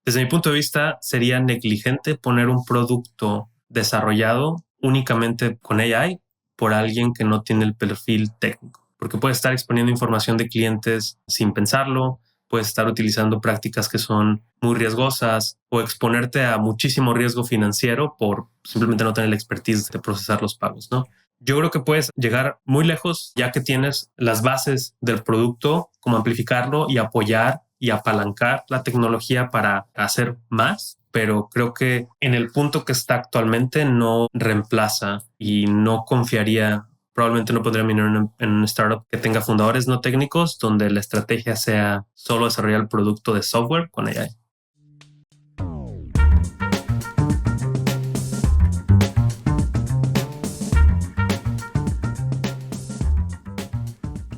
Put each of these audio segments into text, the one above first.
Desde mi punto de vista, sería negligente poner un producto desarrollado únicamente con AI por alguien que no tiene el perfil técnico, porque puede estar exponiendo información de clientes sin pensarlo, puedes estar utilizando prácticas que son muy riesgosas o exponerte a muchísimo riesgo financiero por simplemente no tener la expertise de procesar los pagos, ¿no? Yo creo que puedes llegar muy lejos ya que tienes las bases del producto, como amplificarlo y apoyar y apalancar la tecnología para hacer más, pero creo que en el punto que está actualmente no reemplaza y no confiaría. Probablemente no pondría mi dinero en un startup que tenga fundadores no técnicos, donde la estrategia sea solo desarrollar el producto de software con AI.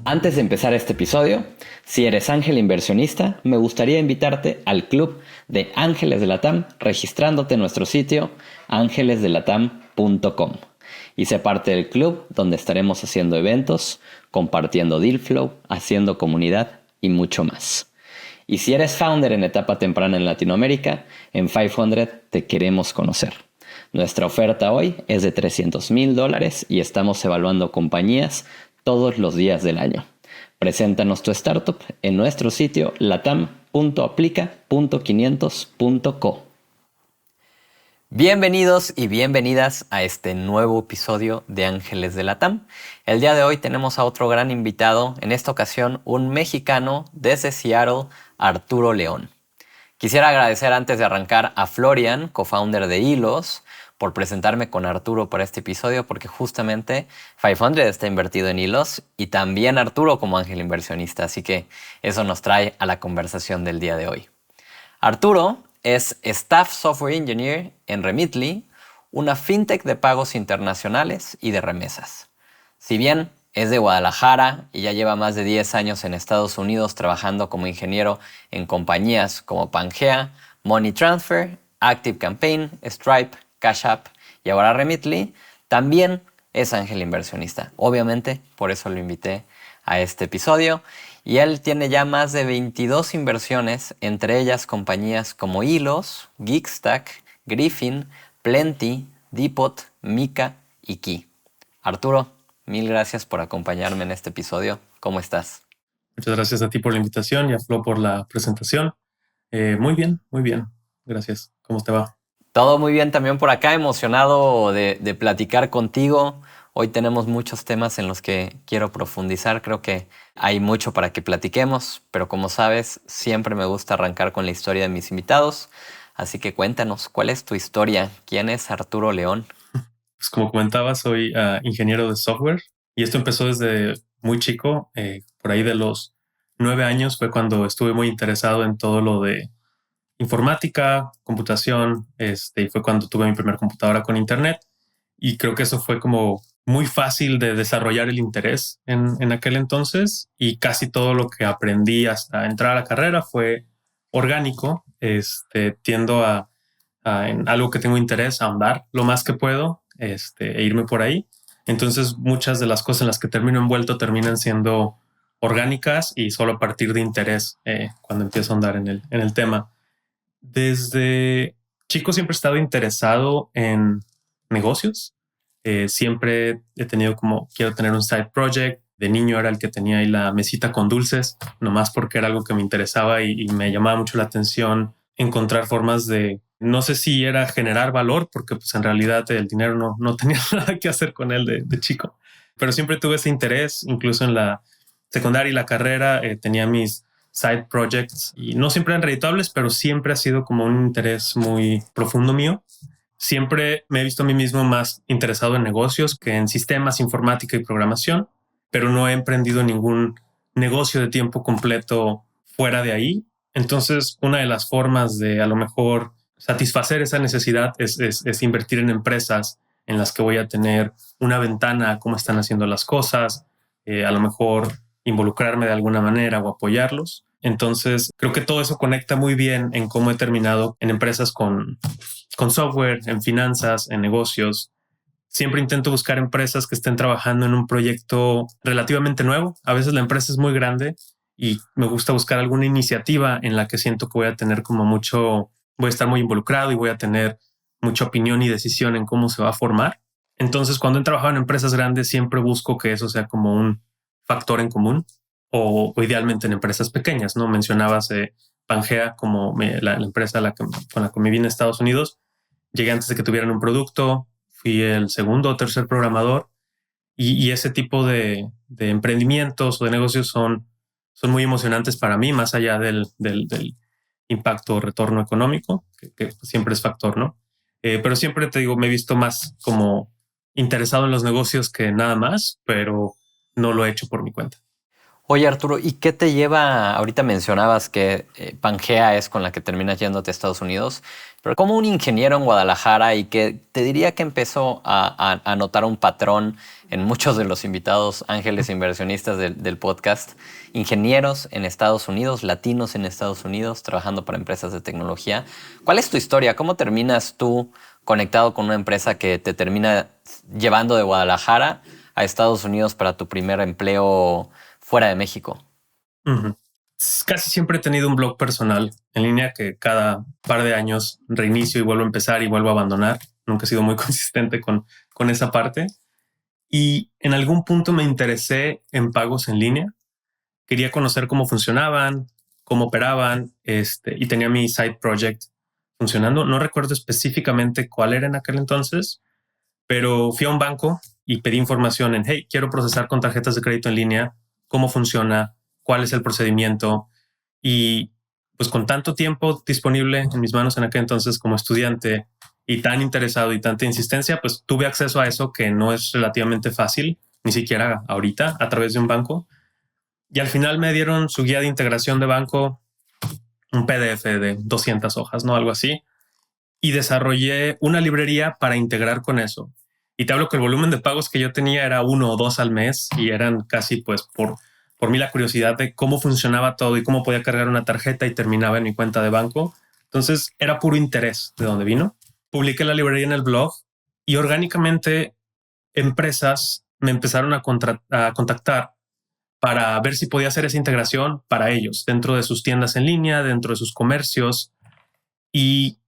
Antes de empezar este episodio, si eres ángel inversionista, me gustaría invitarte al club de Ángeles de Latam registrándote en nuestro sitio angelesdelatam.com y sé parte del club donde estaremos haciendo eventos, compartiendo deal flow, haciendo comunidad y mucho más. Y si eres founder en etapa temprana en Latinoamérica, en 500 te queremos conocer. Nuestra oferta hoy es de $300,000 y estamos evaluando compañías todos los días del año. Preséntanos tu startup en nuestro sitio latam.aplica.500.co. Bienvenidos y bienvenidas a este nuevo episodio de Ángeles de Latam. El día de hoy tenemos a otro gran invitado, en esta ocasión un mexicano desde Seattle, Arturo León. Quisiera agradecer antes de arrancar a Florian, co-founder de Hilos, por presentarme con Arturo para este episodio, porque justamente 500 está invertido en Hilos y también Arturo como ángel inversionista, así que eso nos trae a la conversación del día de hoy. Arturo es Staff Software Engineer en Remitly, una fintech de pagos internacionales y de remesas. Si bien es de Guadalajara y ya lleva más de 10 años en Estados Unidos trabajando como ingeniero en compañías como Pangea, Money Transfer, Active Campaign, Stripe, Cash App y ahora Remitly, también es ángel inversionista. Obviamente, por eso lo invité a este episodio. Y él tiene ya más de 22 inversiones, entre ellas compañías como Hilos, Geekstack, Griffin, Plenty, Depot, Mika y Key. Arturo, mil gracias por acompañarme en este episodio. ¿Cómo estás? Muchas gracias a ti por la invitación y a Flo por la presentación. Muy bien, muy bien. Gracias. ¿Cómo te va? Todo muy bien también por acá, emocionado de platicar contigo. Hoy tenemos muchos temas en los que quiero profundizar. Creo que hay mucho para que platiquemos, pero como sabes, siempre me gusta arrancar con la historia de mis invitados. Así que cuéntanos, ¿cuál es tu historia? ¿Quién es Arturo León? Pues como comentaba, soy ingeniero de software y esto empezó desde muy chico. Por ahí de los 9 años fue cuando estuve muy interesado en todo lo de informática, computación, y fue cuando tuve mi primera computadora con internet. Y creo que eso fue como muy fácil de desarrollar el interés en aquel entonces, y casi todo lo que aprendí hasta entrar a la carrera fue orgánico. Tiendo en algo que tengo interés, a ahondar lo más que puedo, e irme por ahí. Entonces muchas de las cosas en las que termino envuelto terminan siendo orgánicas y solo a partir de interés cuando empiezo a andar en el tema. Desde chico siempre he estado interesado en negocios. Siempre he tenido como, quiero tener un side project. De niño era el que tenía ahí la mesita con dulces, nomás porque era algo que me interesaba y me llamaba mucho la atención encontrar formas de, no sé si era generar valor, porque pues en realidad el dinero no tenía nada que hacer con él de chico, pero siempre tuve ese interés. Incluso en la secundaria y la carrera tenía mis side projects y no siempre eran redituables, pero siempre ha sido como un interés muy profundo mío. Siempre me he visto a mí mismo más interesado en negocios que en sistemas, informática y programación, pero no he emprendido ningún negocio de tiempo completo fuera de ahí. Entonces, una de las formas de a lo mejor satisfacer esa necesidad es invertir en empresas en las que voy a tener una ventana a cómo están haciendo las cosas, a lo mejor involucrarme de alguna manera o apoyarlos. Entonces, creo que todo eso conecta muy bien en cómo he terminado en empresas con software, en finanzas, en negocios. Siempre intento buscar empresas que estén trabajando en un proyecto relativamente nuevo. A veces la empresa es muy grande y me gusta buscar alguna iniciativa en la que siento que voy a tener como mucho voy a estar muy involucrado y voy a tener mucha opinión y decisión en cómo se va a formar. Entonces, cuando he trabajado en empresas grandes, siempre busco que eso sea como un factor en común o idealmente en empresas pequeñas, ¿no? Mencionabas Pangea como la empresa con la que me vine a Estados Unidos. Llegué antes de que tuvieran un producto, fui el segundo o tercer programador y ese tipo de emprendimientos o de negocios son muy emocionantes para mí, más allá del impacto o retorno económico, que siempre es factor, ¿no? Pero siempre te digo, me he visto más como interesado en los negocios que nada más, pero no lo he hecho por mi cuenta. Oye, Arturo, ¿y qué te lleva? Ahorita mencionabas que Pangea es con la que terminas yéndote a Estados Unidos, pero como un ingeniero en Guadalajara y que te diría que empezó a notar un patrón en muchos de los invitados ángeles inversionistas del podcast, ingenieros en Estados Unidos, latinos en Estados Unidos, trabajando para empresas de tecnología. ¿Cuál es tu historia? ¿Cómo terminas tú conectado con una empresa que te termina llevando de Guadalajara a Estados Unidos para tu primer empleo fuera de México? Uh-huh. Casi siempre he tenido un blog personal en línea que cada par de años reinicio y vuelvo a empezar y vuelvo a abandonar. Nunca he sido muy consistente con esa parte. Y en algún punto me interesé en pagos en línea. Quería conocer cómo funcionaban, cómo operaban, y tenía mi side project funcionando. No recuerdo específicamente cuál era en aquel entonces, pero fui a un banco y pedí información en, hey, quiero procesar con tarjetas de crédito en línea, cómo funciona, cuál es el procedimiento. Y pues con tanto tiempo disponible en mis manos en aquel entonces como estudiante y tan interesado y tanta insistencia, pues tuve acceso a eso que no es relativamente fácil, ni siquiera ahorita, a través de un banco. Y al final me dieron su guía de integración de banco, un PDF de 200 hojas, ¿no? Algo así. Y desarrollé una librería para integrar con eso. Y te hablo que el volumen de pagos que yo tenía era 1 o 2 al mes y eran casi pues por mí la curiosidad de cómo funcionaba todo y cómo podía cargar una tarjeta y terminaba en mi cuenta de banco. Entonces era puro interés de dónde vino. Publiqué la librería en el blog y orgánicamente empresas me empezaron a contactar para ver si podía hacer esa integración para ellos dentro de sus tiendas en línea, dentro de sus comercios. Y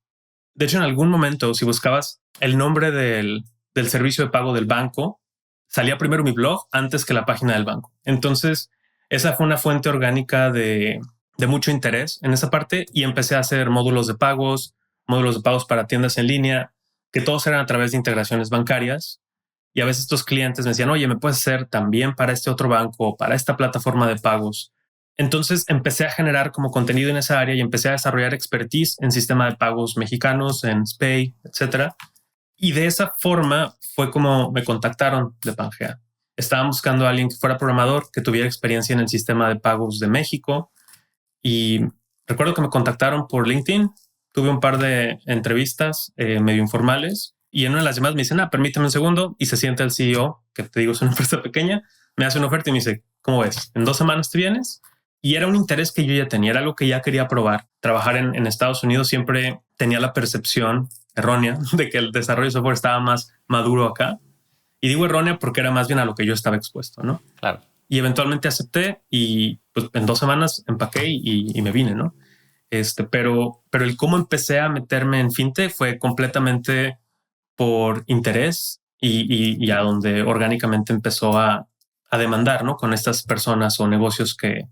de hecho, en algún momento, si buscabas el nombre del servicio de pago del banco, salía primero mi blog antes que la página del banco. Entonces, esa fue una fuente orgánica de mucho interés en esa parte y empecé a hacer módulos de pagos para tiendas en línea, que todos eran a través de integraciones bancarias. Y a veces estos clientes me decían, oye, ¿me puedes hacer también para este otro banco o para esta plataforma de pagos? Entonces empecé a generar como contenido en esa área y empecé a desarrollar expertise en sistema de pagos mexicanos, en SPAY, etcétera. Y de esa forma fue como me contactaron de Pangea. Estaban buscando a alguien que fuera programador, que tuviera experiencia en el sistema de pagos de México. Y recuerdo que me contactaron por LinkedIn. Tuve un par de entrevistas medio informales y en una de las llamadas me dicen, permíteme un segundo, y se sienta el CEO, que te digo es una empresa pequeña, me hace una oferta y me dice, ¿cómo ves? ¿En 2 semanas te vienes? Y era un interés que yo ya tenía, era algo que ya quería probar. Trabajar en Estados Unidos siempre tenía la percepción errónea de que el desarrollo de software estaba más maduro acá. Y digo errónea porque era más bien a lo que yo estaba expuesto, ¿no? Claro. Y eventualmente acepté y pues en 2 semanas empaqué y me vine, ¿no? Pero el cómo empecé a meterme en fintech fue completamente por interés y a donde orgánicamente empezó a demandar, ¿no? Con estas personas o negocios que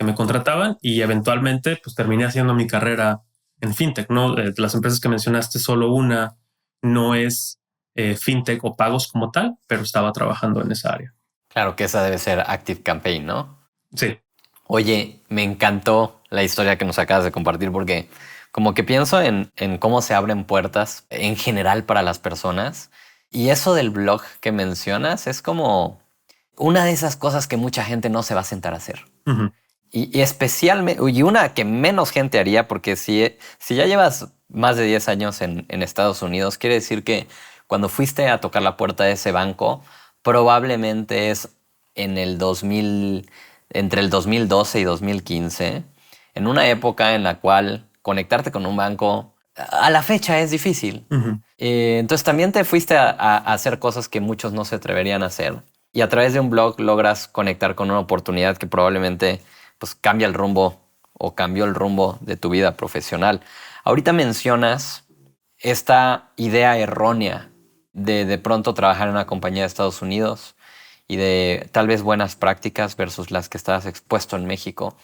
me contrataban y eventualmente pues terminé haciendo mi carrera en fintech, ¿no? De las empresas que mencionaste, solo una no es fintech o pagos como tal, pero estaba trabajando en esa área. Claro que esa debe ser Active Campaign, ¿no? Sí. Oye, me encantó la historia que nos acabas de compartir porque como que pienso en cómo se abren puertas en general para las personas y eso del blog que mencionas es como una de esas cosas que mucha gente no se va a sentar a hacer. Uh-huh. Y especialmente, y una que menos gente haría, porque si ya llevas más de 10 años en Estados Unidos, quiere decir que cuando fuiste a tocar la puerta de ese banco, probablemente es en el 2000, entre el 2012 y 2015, en una época en la cual conectarte con un banco a la fecha es difícil. Uh-huh. Entonces también te fuiste a hacer cosas que muchos no se atreverían a hacer. Y a través de un blog logras conectar con una oportunidad que probablemente pues, cambia el rumbo o cambió el rumbo de tu vida profesional. Ahorita mencionas esta idea errónea de pronto trabajar en una compañía de Estados Unidos y de tal vez buenas prácticas versus las que estabas expuesto en México.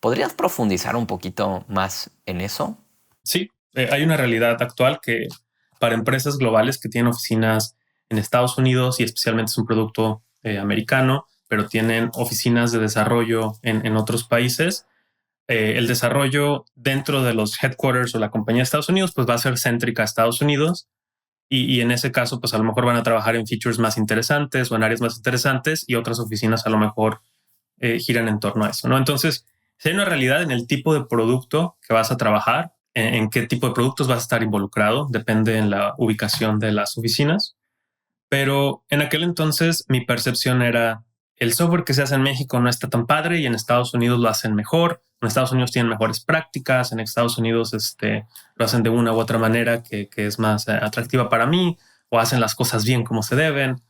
¿Podrías profundizar un poquito más en eso? Sí, hay una realidad actual que para empresas globales que tienen oficinas en Estados Unidos y especialmente es un producto americano, pero tienen oficinas de desarrollo en otros países, el desarrollo dentro de los headquarters o la compañía de Estados Unidos pues va a ser céntrica a Estados Unidos y en ese caso pues a lo mejor van a trabajar en features más interesantes o en áreas más interesantes y otras oficinas a lo mejor giran en torno a eso, ¿no? Entonces, si hay una realidad en el tipo de producto que vas a trabajar, en qué tipo de productos vas a estar involucrado, depende en la ubicación de las oficinas. Pero en aquel entonces mi percepción era el software que se hace en México no está tan padre y en Estados Unidos lo hacen mejor. En Estados Unidos tienen mejores prácticas, en Estados Unidos lo hacen de una u otra manera que es más atractiva para mí o hacen las cosas bien como se deben.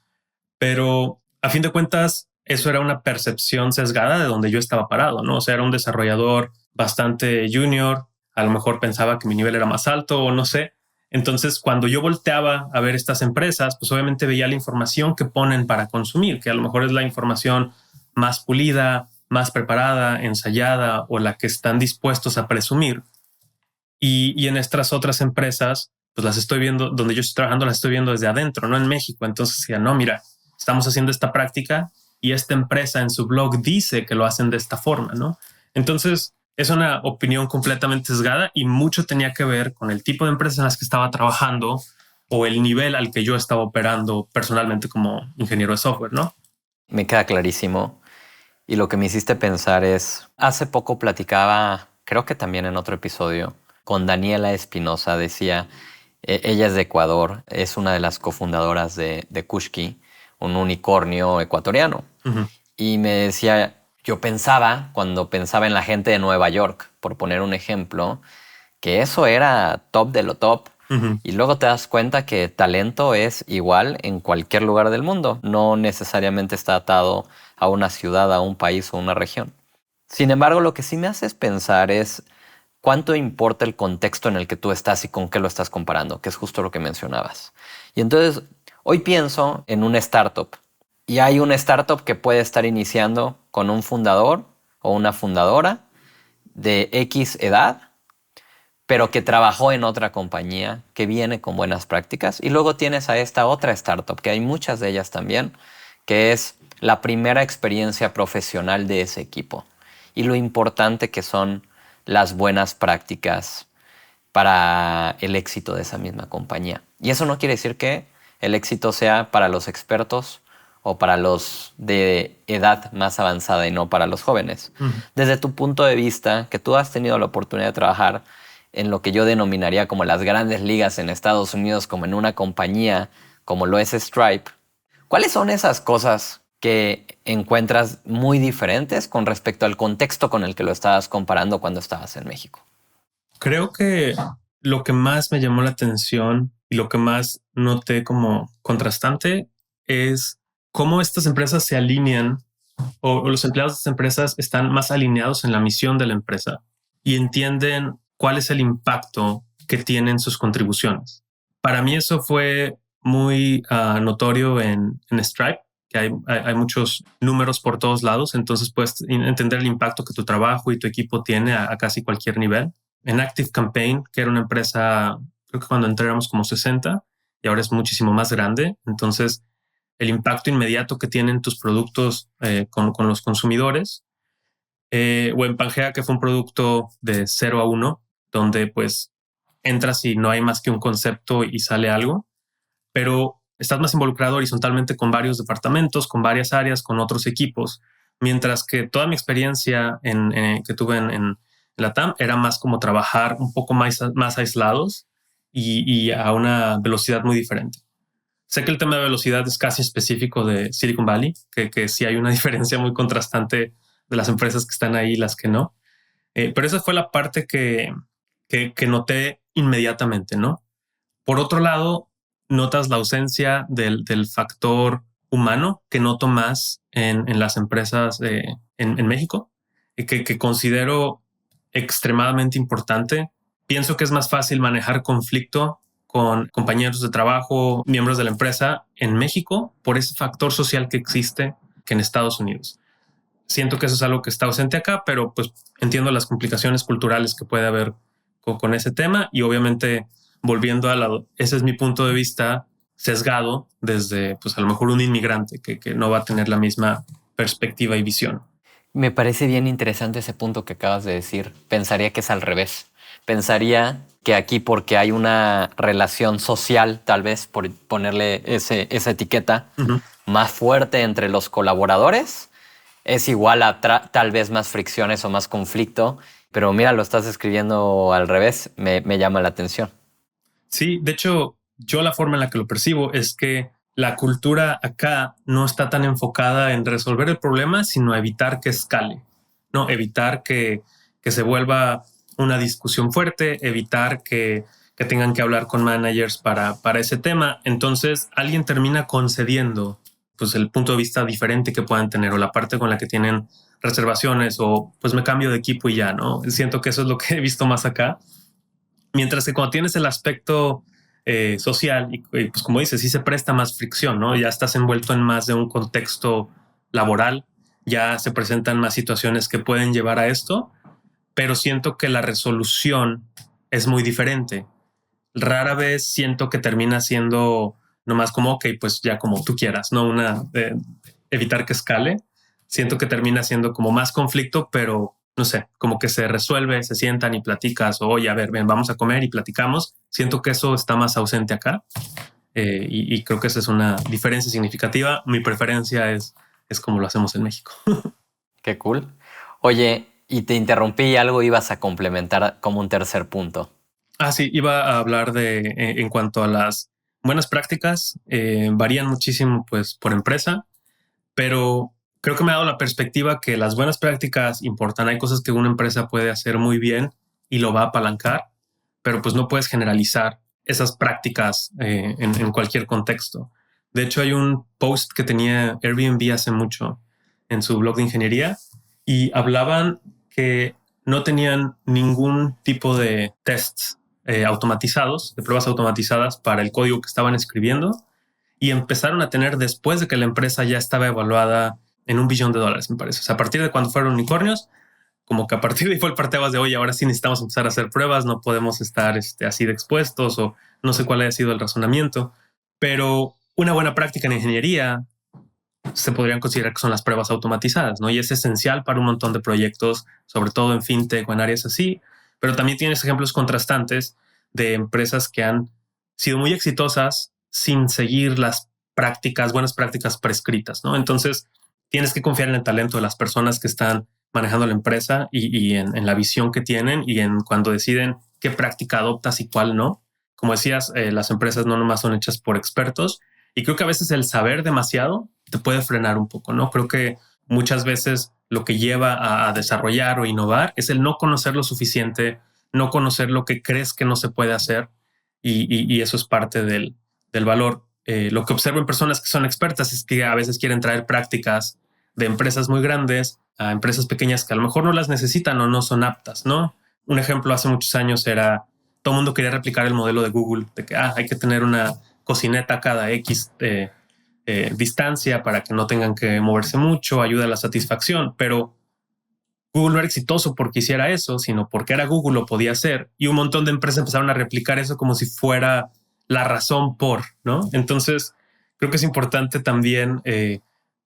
Pero a fin de cuentas, eso era una percepción sesgada de donde yo estaba parado, ¿no? O sea, era un desarrollador bastante junior, a lo mejor pensaba que mi nivel era más alto o no sé. Entonces, cuando yo volteaba a ver estas empresas, pues obviamente veía la información que ponen para consumir, que a lo mejor es la información más pulida, más preparada, ensayada o la que están dispuestos a presumir. Y en estas otras empresas, pues las estoy viendo, donde yo estoy trabajando, las estoy viendo desde adentro, no en México. Entonces decía, no, mira, estamos haciendo esta práctica y esta empresa en su blog dice que lo hacen de esta forma, ¿no? Entonces es una opinión completamente sesgada y mucho tenía que ver con el tipo de empresas en las que estaba trabajando o el nivel al que yo estaba operando personalmente como ingeniero de software, ¿no? Me queda clarísimo. Y lo que me hiciste pensar es, hace poco platicaba, creo que también en otro episodio, con Daniela Espinosa, decía, ella es de Ecuador, es una de las cofundadoras de Kushki, un unicornio ecuatoriano. Uh-huh. Y me decía, yo pensaba, cuando pensaba en la gente de Nueva York, por poner un ejemplo, que eso era top de lo top. Uh-huh. Y luego te das cuenta que talento es igual en cualquier lugar del mundo. No necesariamente está atado a una ciudad, a un país o una región. Sin embargo, lo que sí me hace pensar es cuánto importa el contexto en el que tú estás y con qué lo estás comparando, que es justo lo que mencionabas. Y entonces, hoy pienso en una startup. Y hay una startup que puede estar iniciando con un fundador o una fundadora de X edad, pero que trabajó en otra compañía, que viene con buenas prácticas. Y luego tienes a esta otra startup, que hay muchas de ellas también, que es la primera experiencia profesional de ese equipo. Y lo importante que son las buenas prácticas para el éxito de esa misma compañía. Y eso no quiere decir que el éxito sea para los expertos o para los de edad más avanzada y no para los jóvenes. Uh-huh. Desde tu punto de vista, que tú has tenido la oportunidad de trabajar en lo que yo denominaría como las grandes ligas en Estados Unidos, como en una compañía como lo es Stripe, ¿cuáles son esas cosas que encuentras muy diferentes con respecto al contexto con el que lo estabas comparando cuando estabas en México? Creo que lo que más me llamó la atención y lo que más noté como contrastante es cómo estas empresas se alinean o los empleados de estas empresas están más alineados en la misión de la empresa y entienden cuál es el impacto que tienen sus contribuciones. Para mí eso fue muy notorio en Stripe, que hay muchos números por todos lados, entonces puedes entender el impacto que tu trabajo y tu equipo tiene a casi cualquier nivel. En Active Campaign, que era una empresa, creo que cuando entré éramos como 60 y ahora es muchísimo más grande, entonces el impacto inmediato que tienen tus productos con los consumidores. O en Pangea, que fue un producto de 0 a 1, donde pues entras y no hay más que un concepto y sale algo, pero estás más involucrado horizontalmente con varios departamentos, con varias áreas, con otros equipos, mientras que toda mi experiencia que tuve en la TAM era más como trabajar un poco más aislados y a una velocidad muy diferente. Sé que el tema de velocidad es casi específico de Silicon Valley, que sí hay una diferencia muy contrastante de las empresas que están ahí y las que no. Pero esa fue la parte que noté inmediatamente, ¿no? Por otro lado, notas la ausencia del factor humano que noto más en las empresas en México y que considero extremadamente importante pienso que es más fácil manejar conflicto con compañeros de trabajo, miembros de la empresa en México por ese factor social que existe que en Estados Unidos. Siento que eso es algo que está ausente acá, pero pues entiendo las complicaciones culturales que puede haber con ese tema y obviamente volviendo a lado, ese es mi punto de vista sesgado desde pues a lo mejor un inmigrante que no va a tener la misma perspectiva y visión. Me parece bien interesante ese punto que acabas de decir. Pensaría que es al revés. Pensaría que aquí porque hay una relación social, tal vez por ponerle esa etiqueta, Uh-huh. más fuerte entre los colaboradores, es igual a tal vez más fricciones o más conflicto. Pero mira, lo estás escribiendo al revés, me llama la atención. Sí, de hecho, yo la forma en la que lo percibo es que la cultura acá no está tan enfocada en resolver el problema, sino a evitar que escale, no evitar que se vuelva una discusión fuerte, evitar que tengan que hablar con managers para ese tema. Entonces, alguien termina concediendo pues, el punto de vista diferente que puedan tener o la parte con la que tienen reservaciones o pues me cambio de equipo y ya, ¿no? Siento que eso es lo que he visto más acá. Mientras que cuando tienes el aspecto social, y pues como dices, sí se presta más fricción, ¿no? Ya estás envuelto en más de un contexto laboral, ya se presentan más situaciones que pueden llevar a esto, pero siento que la resolución es muy diferente. Rara vez siento que termina siendo nomás como, ok, pues ya como tú quieras, ¿no? Evitar que escale. Siento que termina siendo como más conflicto, pero no sé, como que se resuelve, se sientan y platicas, o oye, a ver, ven, vamos a comer y platicamos. Siento que eso está más ausente acá y creo que esa es una diferencia significativa. Mi preferencia es como lo hacemos en México. Qué cool. Oye, y te interrumpí, algo ibas a complementar como un tercer punto. Ah, sí, iba a hablar en cuanto a las buenas prácticas, varían muchísimo pues por empresa, pero creo que me ha dado la perspectiva que las buenas prácticas importan. Hay cosas que una empresa puede hacer muy bien y lo va a apalancar, pero pues no puedes generalizar esas prácticas en cualquier contexto. De hecho, hay un post que tenía Airbnb hace mucho en su blog de ingeniería y hablaban que no tenían ningún tipo de tests automatizados, de pruebas automatizadas para el código que estaban escribiendo y empezaron a tener después de que la empresa ya estaba evaluada en $1 billón, me parece. O sea, a partir de cuando fueron unicornios, como que a partir de ahí fue el parteaguas de, oye, ahora sí necesitamos empezar a hacer pruebas, no podemos estar así de expuestos o no sé cuál haya sido el razonamiento. Pero una buena práctica en ingeniería se podrían considerar que son las pruebas automatizadas, ¿no? Y es esencial para un montón de proyectos, sobre todo en fintech o en áreas así, pero también tienes ejemplos contrastantes de empresas que han sido muy exitosas sin seguir las prácticas, buenas prácticas prescritas, ¿no? Entonces, tienes que confiar en el talento de las personas que están manejando la empresa y en la visión que tienen y en cuando deciden qué práctica adoptas y cuál no. Como decías, las empresas no nomás son hechas por expertos, y creo que a veces el saber demasiado te puede frenar un poco, ¿no? Creo que muchas veces lo que lleva a desarrollar o innovar es el no conocer lo suficiente, no conocer lo que crees que no se puede hacer y eso es parte del valor. Lo que observo en personas que son expertas es que a veces quieren traer prácticas de empresas muy grandes a empresas pequeñas que a lo mejor no las necesitan o no son aptas, ¿no? Un ejemplo hace muchos años era, todo el mundo quería replicar el modelo de Google, de que hay que tener una cocineta cada X distancia para que no tengan que moverse mucho, ayuda a la satisfacción, pero Google no era exitoso porque hiciera eso, sino porque era Google, lo podía hacer, y un montón de empresas empezaron a replicar eso como si fuera la razón por, ¿no? Entonces, creo que es importante también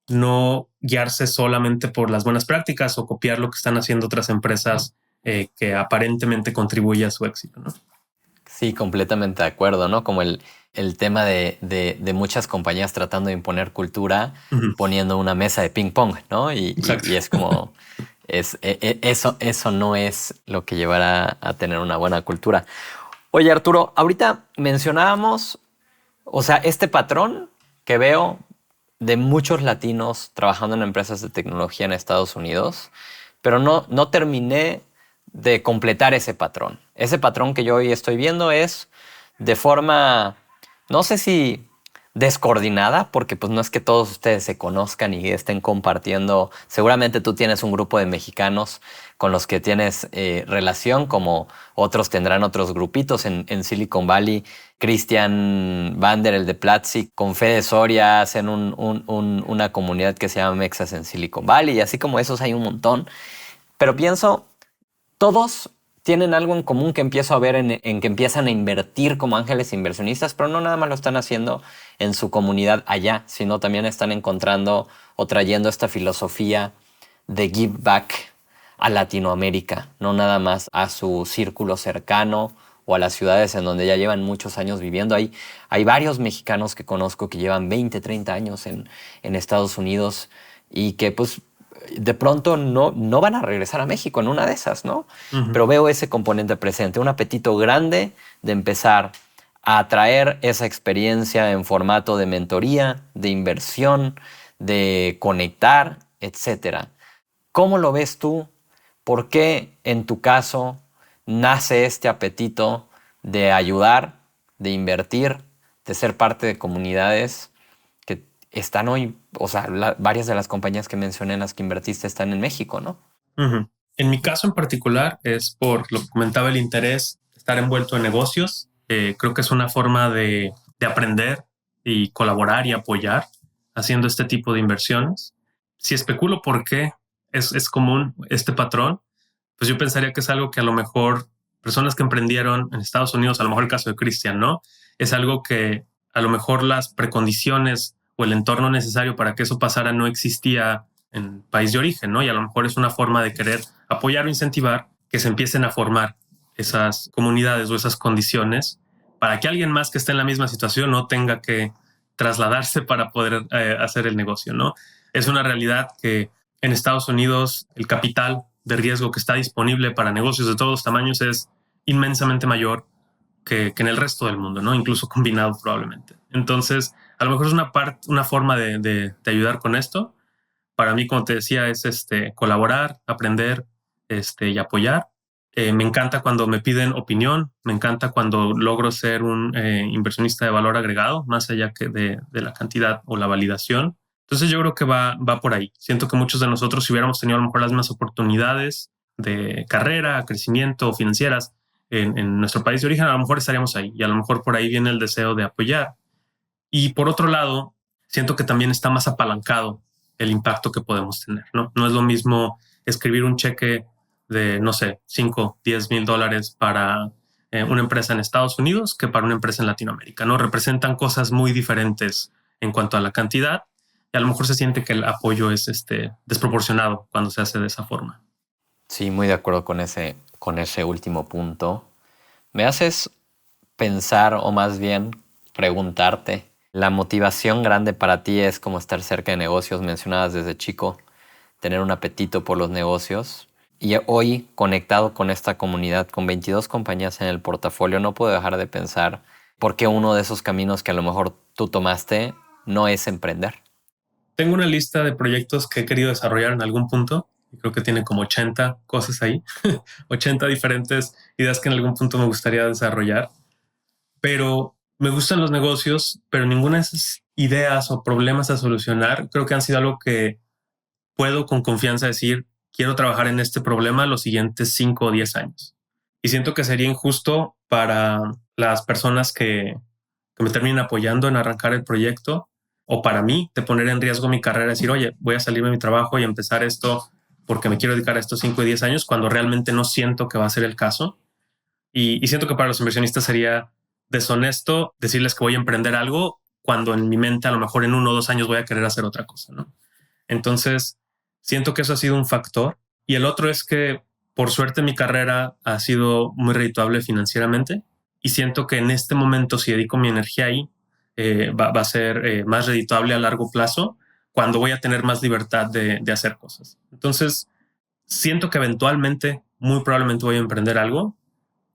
no guiarse solamente por las buenas prácticas o copiar lo que están haciendo otras empresas que aparentemente contribuye a su éxito, ¿no? Sí, completamente de acuerdo, ¿no? Como el tema de muchas compañías tratando de imponer cultura, Uh-huh. poniendo una mesa de ping pong, ¿no? Exacto. Y es como, eso no es lo que llevará a tener una buena cultura. Oye, Arturo, ahorita mencionábamos, o sea, este patrón que veo de muchos latinos trabajando en empresas de tecnología en Estados Unidos, pero no terminé de completar ese patrón. Ese patrón que yo hoy estoy viendo es de forma, no sé si descoordinada, porque pues no es que todos ustedes se conozcan y estén compartiendo. Seguramente tú tienes un grupo de mexicanos con los que tienes relación, como otros tendrán otros grupitos en Silicon Valley. Christian Vander, el de Platzi, con Fede Soria hacen una comunidad que se llama Mexas en Silicon Valley, y así como esos hay un montón. Pero pienso, todos tienen algo en común que empiezo a ver en que empiezan a invertir como ángeles inversionistas, pero no nada más lo están haciendo en su comunidad allá, sino también están encontrando o trayendo esta filosofía de give back a Latinoamérica, no nada más a su círculo cercano o a las ciudades en donde ya llevan muchos años viviendo. Hay varios mexicanos que conozco que llevan 20, 30 años en Estados Unidos y que pues de pronto no van a regresar a México en una de esas, ¿no? Ujú. Pero veo ese componente presente, un apetito grande de empezar a atraer esa experiencia en formato de mentoría, de inversión, de conectar, etcétera. ¿Cómo lo ves tú? ¿Por qué en tu caso nace este apetito de ayudar, de invertir, de ser parte de comunidades que están hoy, o sea, varias de las compañías que mencioné en las que invertiste están en México, ¿no? Ujú. En mi caso en particular es por lo que comentaba, el interés de estar envuelto en negocios. Creo que es una forma de aprender y colaborar y apoyar haciendo este tipo de inversiones. Si especulo por qué es común este patrón, pues yo pensaría que es algo que a lo mejor personas que emprendieron en Estados Unidos, a lo mejor el caso de Christian, ¿no? Es algo que a lo mejor las precondiciones o el entorno necesario para que eso pasara no existía en país de origen, ¿no? Y a lo mejor es una forma de querer apoyar o incentivar que se empiecen a formar esas comunidades o esas condiciones para que alguien más que esté en la misma situación no tenga que trasladarse para poder hacer el negocio, ¿no? Es una realidad que en Estados Unidos el capital de riesgo que está disponible para negocios de todos los tamaños es inmensamente mayor que en el resto del mundo, ¿no? Incluso combinado probablemente. Entonces, a lo mejor es una forma de ayudar con esto. Para mí, como te decía, es colaborar, aprender y apoyar. Me encanta cuando me piden opinión, me encanta cuando logro ser un inversionista de valor agregado, más allá que de la cantidad o la validación. Entonces yo creo que va por ahí. Siento que muchos de nosotros, si hubiéramos tenido a lo mejor las mismas oportunidades de carrera, crecimiento, financieras en nuestro país de origen, a lo mejor estaríamos ahí y a lo mejor por ahí viene el deseo de apoyar. Y por otro lado, siento que también está más apalancado el impacto que podemos tener, ¿no? No es lo mismo escribir un cheque de, no sé, 5, 10 mil dólares para una empresa en Estados Unidos que para una empresa en Latinoamérica, ¿no? Representan cosas muy diferentes en cuanto a la cantidad y a lo mejor se siente que el apoyo es desproporcionado cuando se hace de esa forma. Sí, muy de acuerdo con ese último punto. Me haces pensar, o más bien preguntarte, la motivación grande para ti es como estar cerca de negocios, mencionadas desde chico, tener un apetito por los negocios. Y hoy, conectado con esta comunidad, con 22 compañías en el portafolio, no puedo dejar de pensar por qué uno de esos caminos que a lo mejor tú tomaste no es emprender. Tengo una lista de proyectos que he querido desarrollar en algún punto y creo que tiene como 80 cosas ahí, 80 diferentes ideas que en algún punto me gustaría desarrollar, pero me gustan los negocios, pero ninguna de esas ideas o problemas a solucionar creo que han sido algo que puedo con confianza decir, quiero trabajar en este problema los siguientes 5 o 10 años. Y siento que sería injusto para las personas que me terminen apoyando en arrancar el proyecto o para mí de poner en riesgo mi carrera, decir, oye, voy a salirme de mi trabajo y empezar esto porque me quiero dedicar a estos 5 y 10 años cuando realmente no siento que va a ser el caso. Y siento que para los inversionistas sería deshonesto decirles que voy a emprender algo cuando en mi mente a lo mejor en 1 o 2 años voy a querer hacer otra cosa, ¿no? Entonces, siento que eso ha sido un factor. Y el otro es que, por suerte, mi carrera ha sido muy redituable financieramente. Y siento que en este momento, si dedico mi energía ahí, va a ser más redituable a largo plazo cuando voy a tener más libertad de hacer cosas. Entonces, siento que eventualmente, muy probablemente voy a emprender algo,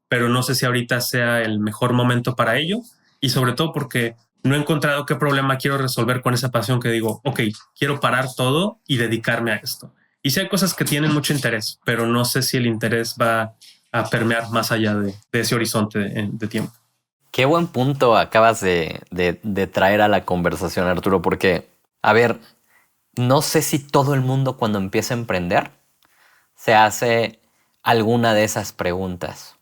pero no sé si ahorita sea el mejor momento para ello y sobre todo porque no he encontrado qué problema quiero resolver con esa pasión que digo, ok, quiero parar todo y dedicarme a esto. Y sí hay cosas que tienen mucho interés, pero no sé si el interés va a permear más allá de ese horizonte de tiempo. Qué buen punto acabas de traer a la conversación, Arturo, porque, a ver, no sé si todo el mundo cuando empieza a emprender se hace alguna de esas preguntas.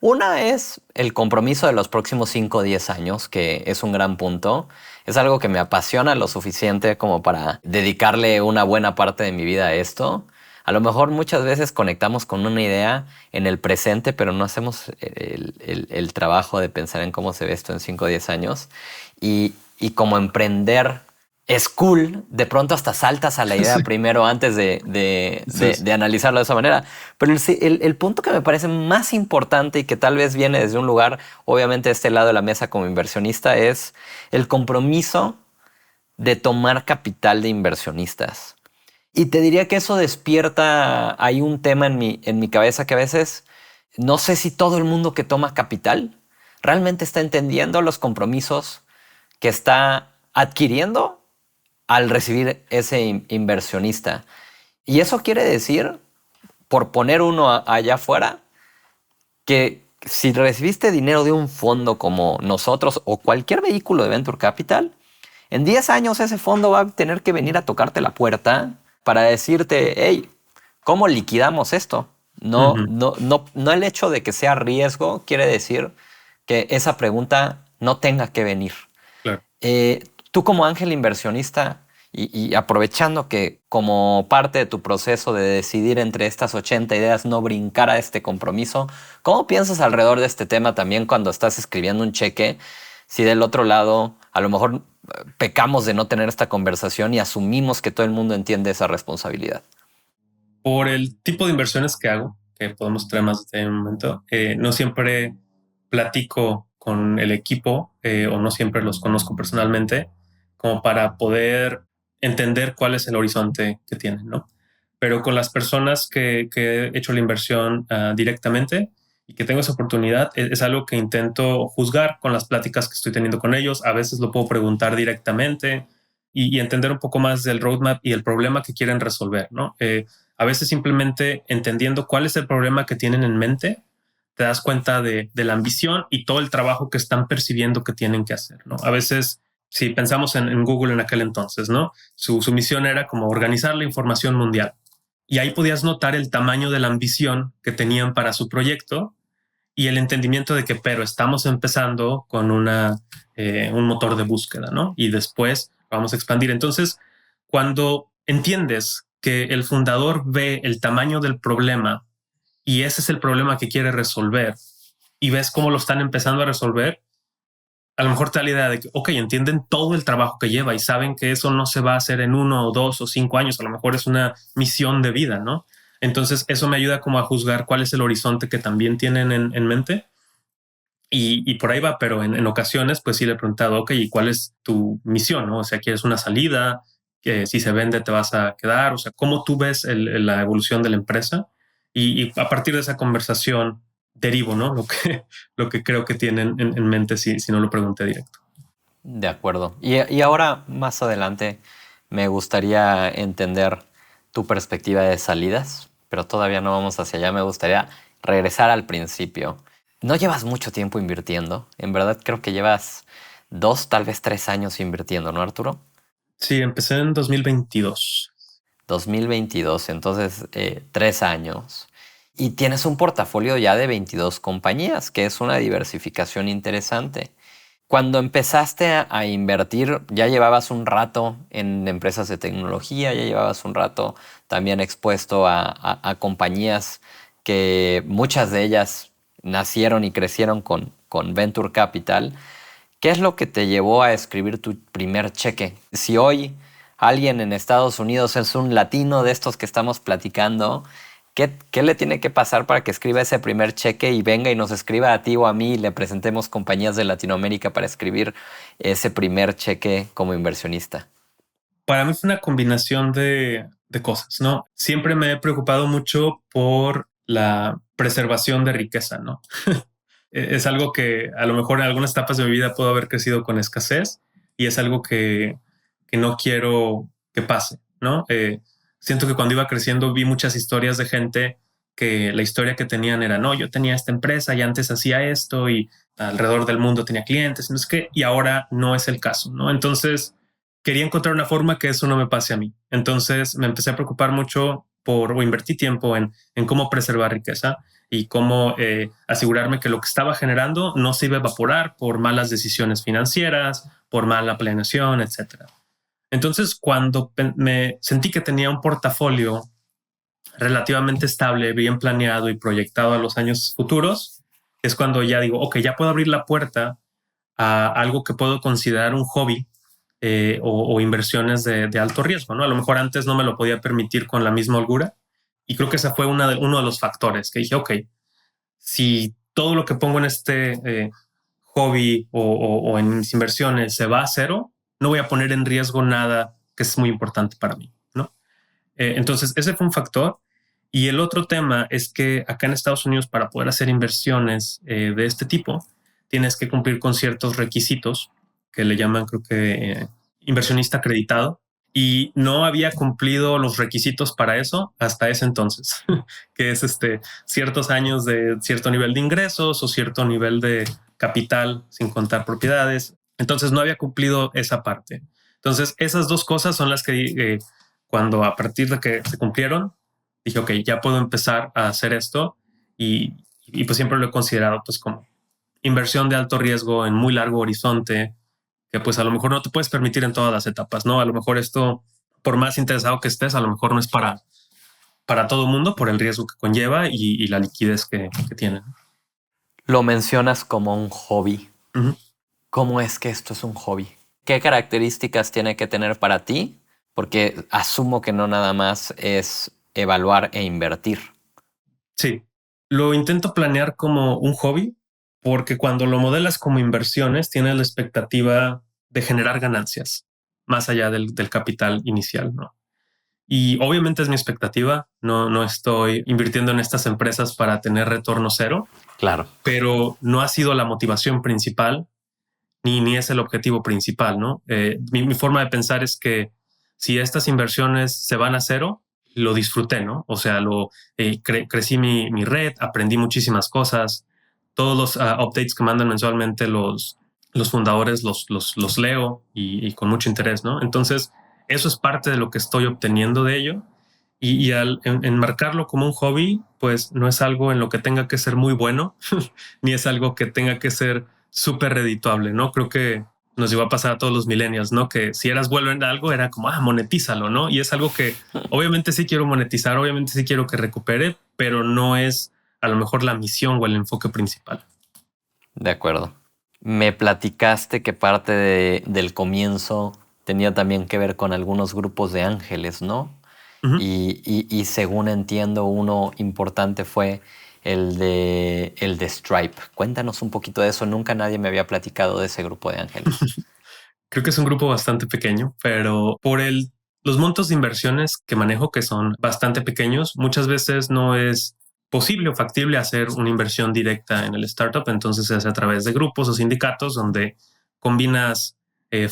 Una es el compromiso de los próximos 5 o 10 años, que es un gran punto. Es algo que me apasiona lo suficiente como para dedicarle una buena parte de mi vida a esto. A lo mejor muchas veces conectamos con una idea en el presente, pero no hacemos el trabajo de pensar en cómo se ve esto en 5 o 10 años. Y como emprender es cool, de pronto hasta saltas a la idea Sí, primero antes sí, sí. de analizarlo de esa manera. Pero el punto que me parece más importante y que tal vez viene desde un lugar, obviamente de este lado de la mesa como inversionista, es el compromiso de tomar capital de inversionistas. Y te diría que eso despierta, hay un tema en mi cabeza que a veces no sé si todo el mundo que toma capital realmente está entendiendo los compromisos que está adquiriendo al recibir ese inversionista. Y eso quiere decir, por poner uno allá afuera, que si recibiste dinero de un fondo como nosotros o cualquier vehículo de Venture Capital, en 10 años ese fondo va a tener que venir a tocarte la puerta para decirte, hey, ¿cómo liquidamos esto? Ujú, No el hecho de que sea riesgo quiere decir que esa pregunta no tenga que venir. claro. Tú como ángel inversionista y aprovechando que como parte de tu proceso de decidir entre estas 80 ideas no brincar a este compromiso, ¿cómo piensas alrededor de este tema también cuando estás escribiendo un cheque? Si del otro lado a lo mejor pecamos de no tener esta conversación y asumimos que todo el mundo entiende esa responsabilidad. Por el tipo de inversiones que hago, que podemos traer más en un momento, no siempre platico con el equipo o no siempre los conozco personalmente como para poder entender cuál es el horizonte que tienen, ¿no? Pero con las personas que he hecho la inversión directamente y que tengo esa oportunidad, es algo que intento juzgar con las pláticas que estoy teniendo con ellos. A veces lo puedo preguntar directamente y entender un poco más del roadmap y el problema que quieren resolver, ¿no? A veces simplemente entendiendo cuál es el problema que tienen en mente, te das cuenta de la ambición y todo el trabajo que están percibiendo que tienen que hacer, ¿no? A veces, si pensamos en Google en aquel entonces, ¿no? Su misión era como organizar la información mundial. Y ahí podías notar el tamaño de la ambición que tenían para su proyecto y el entendimiento de que, pero estamos empezando con un motor de búsqueda, ¿no? Y después vamos a expandir. Entonces, cuando entiendes que el fundador ve el tamaño del problema y ese es el problema que quiere resolver y ves cómo lo están empezando a resolver, a lo mejor te da la idea de que, ok, entienden todo el trabajo que lleva y saben que eso no se va a hacer en 1 o 2 o 5 años, a lo mejor es una misión de vida, ¿no? Entonces eso me ayuda como a juzgar cuál es el horizonte que también tienen en mente y por ahí va, pero en ocasiones pues sí le he preguntado, ok, ¿y cuál es tu misión? ¿No? O sea, ¿quieres una salida? Que si se vende te vas a quedar, o sea, ¿cómo tú ves la evolución de la empresa? Y a partir de esa conversación derivo, ¿no? Lo que creo que tienen en mente si no lo pregunté directo. De acuerdo. Y ahora, más adelante, me gustaría entender tu perspectiva de salidas, pero todavía no vamos hacia allá. Me gustaría regresar al principio. No llevas mucho tiempo invirtiendo. En verdad creo que llevas 2, tal vez 3 años invirtiendo, ¿no, Arturo? Sí, empecé en 2022. 2022, entonces 3 años. Y tienes un portafolio ya de 22 compañías, que es una diversificación interesante. Cuando empezaste a invertir, ya llevabas un rato en empresas de tecnología, ya llevabas un rato también expuesto a compañías que muchas de ellas nacieron y crecieron con Venture Capital. ¿Qué es lo que te llevó a escribir tu primer cheque? Si hoy alguien en Estados Unidos es un latino de estos que estamos platicando, ¿qué le tiene que pasar para que escriba ese primer cheque y venga y nos escriba a ti o a mí y le presentemos compañías de Latinoamérica para escribir ese primer cheque como inversionista? Para mí fue una combinación de cosas, ¿no? Siempre me he preocupado mucho por la preservación de riqueza, ¿no? Es algo que a lo mejor en algunas etapas de mi vida puedo haber crecido con escasez y es algo que no quiero que pase, ¿no? Siento que cuando iba creciendo vi muchas historias de gente que la historia que tenían era, no, yo tenía esta empresa y antes hacía esto y alrededor del mundo tenía clientes, no es que, y ahora no es el caso, ¿no? Entonces quería encontrar una forma que eso no me pase a mí. Entonces me empecé a preocupar mucho o invertí tiempo en cómo preservar riqueza y cómo asegurarme que lo que estaba generando no se iba a evaporar por malas decisiones financieras, por mala planeación, etcétera. Entonces, cuando me sentí que tenía un portafolio relativamente estable, bien planeado y proyectado a los años futuros, es cuando ya digo, ok, ya puedo abrir la puerta a algo que puedo considerar un hobby o inversiones de alto riesgo, ¿no? A lo mejor antes no me lo podía permitir con la misma holgura y creo que ese fue uno de los factores que dije, ok, si todo lo que pongo en este hobby o en mis inversiones se va a cero, no voy a poner en riesgo nada que es muy importante para mí, ¿no? Entonces, ese fue un factor. Y el otro tema es que acá en Estados Unidos, para poder hacer inversiones de este tipo, tienes que cumplir con ciertos requisitos que le llaman, creo que, inversionista acreditado. Y no había cumplido los requisitos para eso hasta ese entonces, que es ciertos años de cierto nivel de ingresos o cierto nivel de capital sin contar propiedades. Entonces no había cumplido esa parte. Entonces esas dos cosas son las que cuando a partir de que se cumplieron, dije, ok, ya puedo empezar a hacer esto y pues siempre lo he considerado pues como inversión de alto riesgo en muy largo horizonte, que pues a lo mejor no te puedes permitir en todas las etapas, ¿no? A lo mejor esto, por más interesado que estés, a lo mejor no es para todo el mundo por el riesgo que conlleva y la liquidez que tiene. Lo mencionas como un hobby. Uh-huh. ¿Cómo es que esto es un hobby? ¿Qué características tiene que tener para ti? Porque asumo que no nada más es evaluar e invertir. Sí, lo intento planear como un hobby porque cuando lo modelas como inversiones tienes la expectativa de generar ganancias más allá del capital inicial, ¿no? Y obviamente es mi expectativa, no estoy invirtiendo en estas empresas para tener retorno cero, Claro. pero no ha sido la motivación principal ni es el objetivo principal, ¿no? Mi forma de pensar es que si estas inversiones se van a cero, lo disfruté, ¿no? O sea, crecí mi red, aprendí muchísimas cosas, todos los updates que mandan mensualmente los fundadores los leo y con mucho interés, ¿no? Entonces, eso es parte de lo que estoy obteniendo de ello. Y al enmarcarlo como un hobby, pues no es algo en lo que tenga que ser muy bueno, ni es algo que tenga que ser súper redituable, ¿no? Creo que nos iba a pasar a todos los millennials, ¿no? Que si eras bueno en algo, era como, monetízalo, ¿no? Y es algo que obviamente sí quiero monetizar, obviamente sí quiero que recupere, pero no es a lo mejor la misión o el enfoque principal. De acuerdo. Me platicaste que parte del comienzo tenía también que ver con algunos grupos de ángeles, ¿no? Uh-huh. Y según entiendo, uno importante fue el de Stripe. Cuéntanos un poquito de eso. Nunca nadie me había platicado de ese grupo de ángeles. Creo que es un grupo bastante pequeño, pero por los montos de inversiones que manejo, que son bastante pequeños, muchas veces no es posible o factible hacer una inversión directa en el startup. Entonces se hace a través de grupos o sindicatos donde combinas